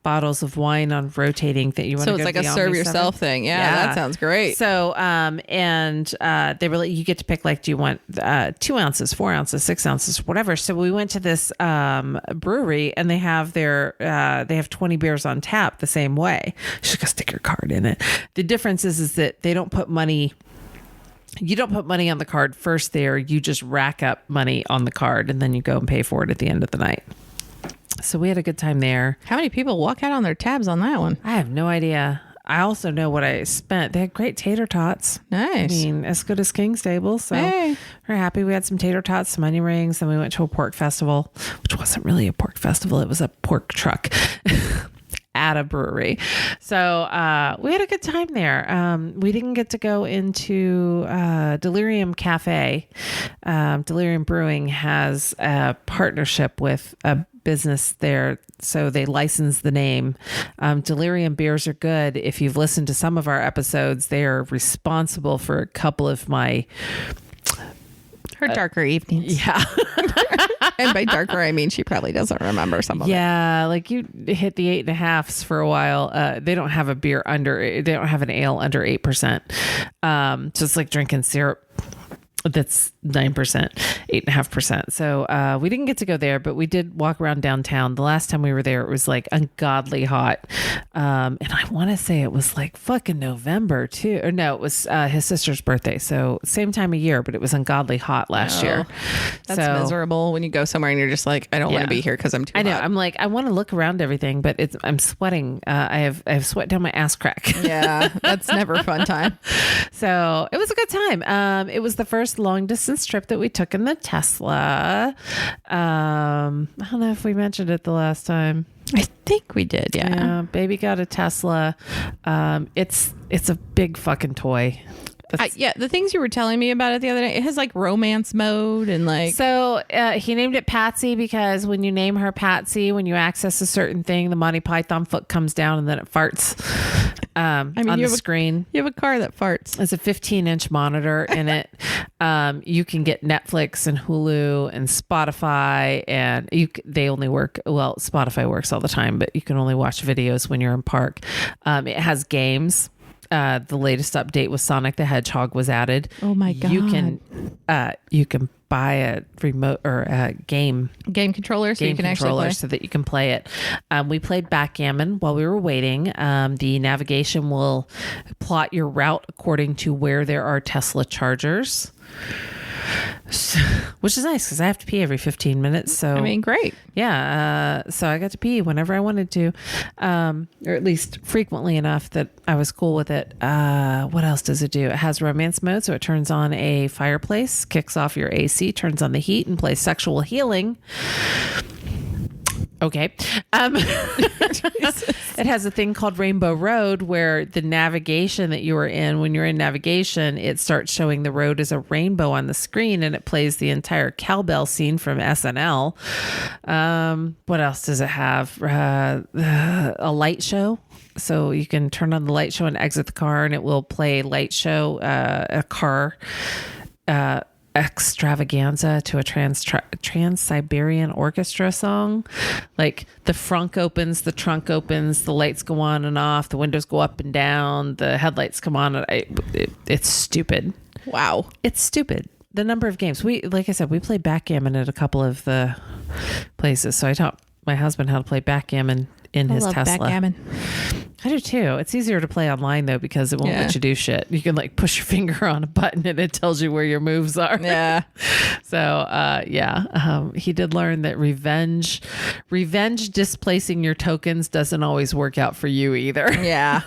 bottles of wine on rotating that you want to go to. So it's like the a Omni serve yourself Severin. thing. Yeah, that sounds great. So, they were like, you get to pick, like, do you want 2 ounces, 4 ounces, 6 ounces, whatever. So we went to this brewery and they have they have 20 beers on tap the same way. You just go stick your card in it. The difference is that they don't put money. You don't put money on the card first there. You just rack up money on the card and then you go and pay for it at the end of the night. So we had a good time there. How many people walk out on their tabs on that one? I have no idea. I also know what I spent. They had great tater tots. Nice. I mean, as good as King's Table. So we're happy. We had some tater tots, some onion rings. Then we went to a pork festival, which wasn't really a pork festival. It was a pork truck. At a brewery. So we had a good time there. We didn't get to go into Delirium Cafe. Delirium Brewing has a partnership with a business there, so they license the name. Delirium beers are good. If you've listened to some of our episodes, they are responsible for a couple of my her darker evenings. Yeah. And by darker, I mean she probably doesn't remember some of it. Yeah, like you hit the 8.5s for a while. They don't have a beer they don't have an ale under 8%. So it's like drinking syrup that's 9%, 8.5%. So we didn't get to go there, but we did walk around downtown. The last time we were there, it was like ungodly hot. And I want to say it was like fucking November too. Or no, it was his sister's birthday. So same time of year, but it was ungodly hot last year. That's miserable when you go somewhere and you're just like, I don't want to be here because I'm too hot. I know. I'm like, I want to look around everything, but I'm sweating. I have sweat down my ass crack. Yeah, that's never a fun time. So it was a good time. It was the first long distance trip that we took in the Tesla. I don't know if we mentioned it the last time. I think we did. Yeah. Baby got a Tesla. It's a big fucking toy. The things you were telling me about it the other day, it has like romance mode and like. So he named it Patsy because when you name her Patsy, when you access a certain thing, the Monty Python foot comes down and then it farts on the screen. You have a car that farts. It's a 15-inch monitor in it. You can get Netflix and Hulu and Spotify, and they only work. Well, Spotify works all the time, but you can only watch videos when you're in park. It has games. The latest update with Sonic the Hedgehog was added. Oh my God. You can buy a remote or a game controller so you can actually play. So that you can play it. We played backgammon while we were waiting. The navigation will plot your route according to where there are Tesla chargers. Which is nice because I have to pee every 15 minutes. So I mean, great. Yeah. So I got to pee whenever I wanted to, or at least frequently enough that I was cool with it. What else does it do? It has romance mode, so it turns on a fireplace, kicks off your AC, turns on the heat, and plays sexual healing. Okay. It has a thing called Rainbow Road where the navigation that you are in, when you're in navigation, it starts showing the road as a rainbow on the screen and it plays the entire cowbell scene from SNL. What else does it have? A light show. So you can turn on the light show and exit the car and it will play light show, a car, extravaganza to a Trans-Siberian Orchestra song. Like the frunk opens, the trunk opens, the lights go on and off, the windows go up and down, the headlights come on. It's stupid. Wow. It's stupid. The number of games. Like I said, we played backgammon at a couple of the places. So I taught my husband how to play backgammon in his Tesla. Backgammon. I do too. It's easier to play online though because it won't let you do shit. You can like push your finger on a button and it tells you where your moves are. Yeah. So he did learn that revenge displacing your tokens doesn't always work out for you either. Yeah.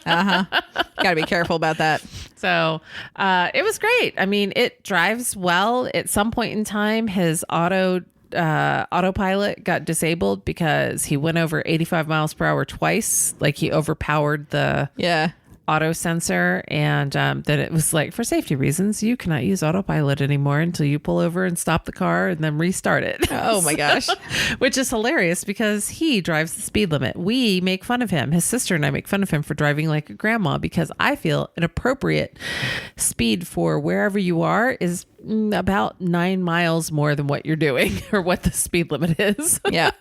Gotta be careful about that. So it was great. I mean, it drives well. At some point in time, his autopilot got disabled because he went over 85 miles per hour twice. Like he overpowered the auto sensor, and then it was like, for safety reasons, you cannot use autopilot anymore until you pull over and stop the car and then restart it. Oh my gosh. Which is hilarious because he drives the speed limit. We make fun of him. His sister and I make fun of him for driving like a grandma because I feel an appropriate speed for wherever you are is about 9 miles more than what you're doing or what the speed limit is. Yeah.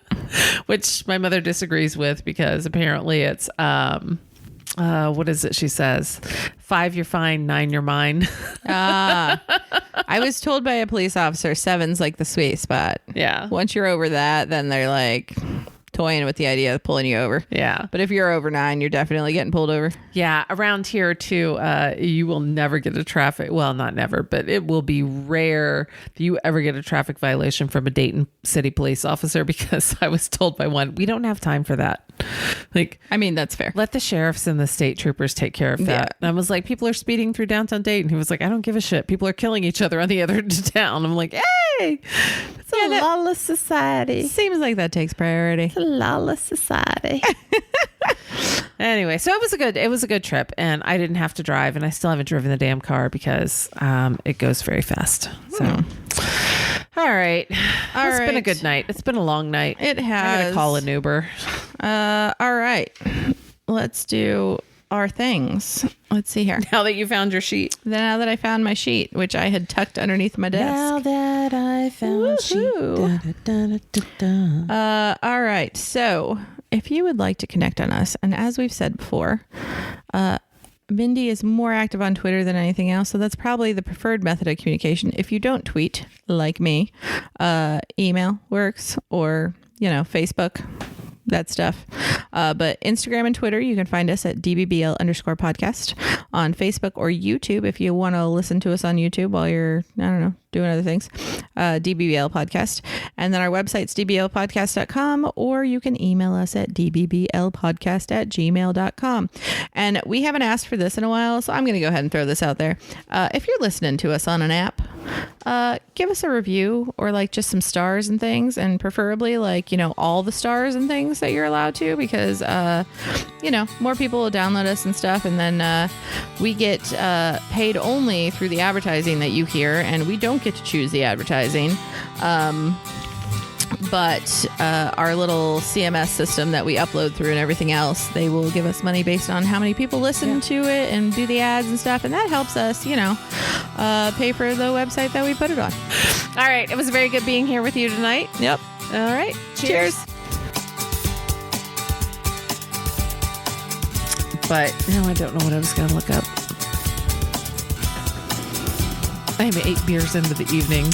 Which my mother disagrees with because apparently it's what is it she says? 5 you're fine, 9 you're mine. I was told by a police officer 7's like the sweet spot. Yeah. Once you're over that, then they're like toying with the idea of pulling you over. Yeah. But if you're over 9, you're definitely getting pulled over. Yeah. Around here too, you will never get a traffic. Well, not never, but it will be rare that you ever get a traffic violation from a Dayton City police officer because I was told by one, we don't have time for that. Like, I mean, that's fair. Let the sheriffs and the state troopers take care of that. Yeah. And I was like, people are speeding through downtown Dayton. He was like, I don't give a shit. People are killing each other on the other end of town. I'm like, hey, it's a lawless society. Seems like that takes priority. It's a lawless society. Anyway, so it was a good trip, and I didn't have to drive, and I still haven't driven the damn car because it goes very fast. So, all right. It's been a good night. It's been a long night. It has. I gotta call an Uber. All right. Let's do our things. Let's see here. Now that you found your sheet. Now that I found my sheet, which I had tucked underneath my desk. Now that I found sheet. All right. So if you would like to connect on us, and as we've said before, Mindy is more active on Twitter than anything else, so that's probably the preferred method of communication. If you don't tweet, like me, email works, or, Facebook, that stuff. But Instagram and Twitter, you can find us at DBBL_podcast. On Facebook or YouTube, if you want to listen to us on YouTube while you're, doing other things, DBBL podcast. And then our website's dblpodcast.com, or you can email us at dbblpodcast@gmail.com. And we haven't asked for this in a while, so I'm going to go ahead and throw this out there. If you're listening to us on an app, give us a review, or like just some stars and things, and preferably like, all the stars and things that you're allowed to, because, more people will download us and stuff. And then we get paid only through the advertising that you hear, and we don't get to choose the advertising. But our little CMS system that we upload through and everything else, they will give us money based on how many people listen to it and do the ads and stuff. And that helps us, pay for the website that we put it on. All right. It was very good being here with you tonight. Yep. All right. Cheers. But now I don't know what I was going to look up. I'm 8 beers into the evening.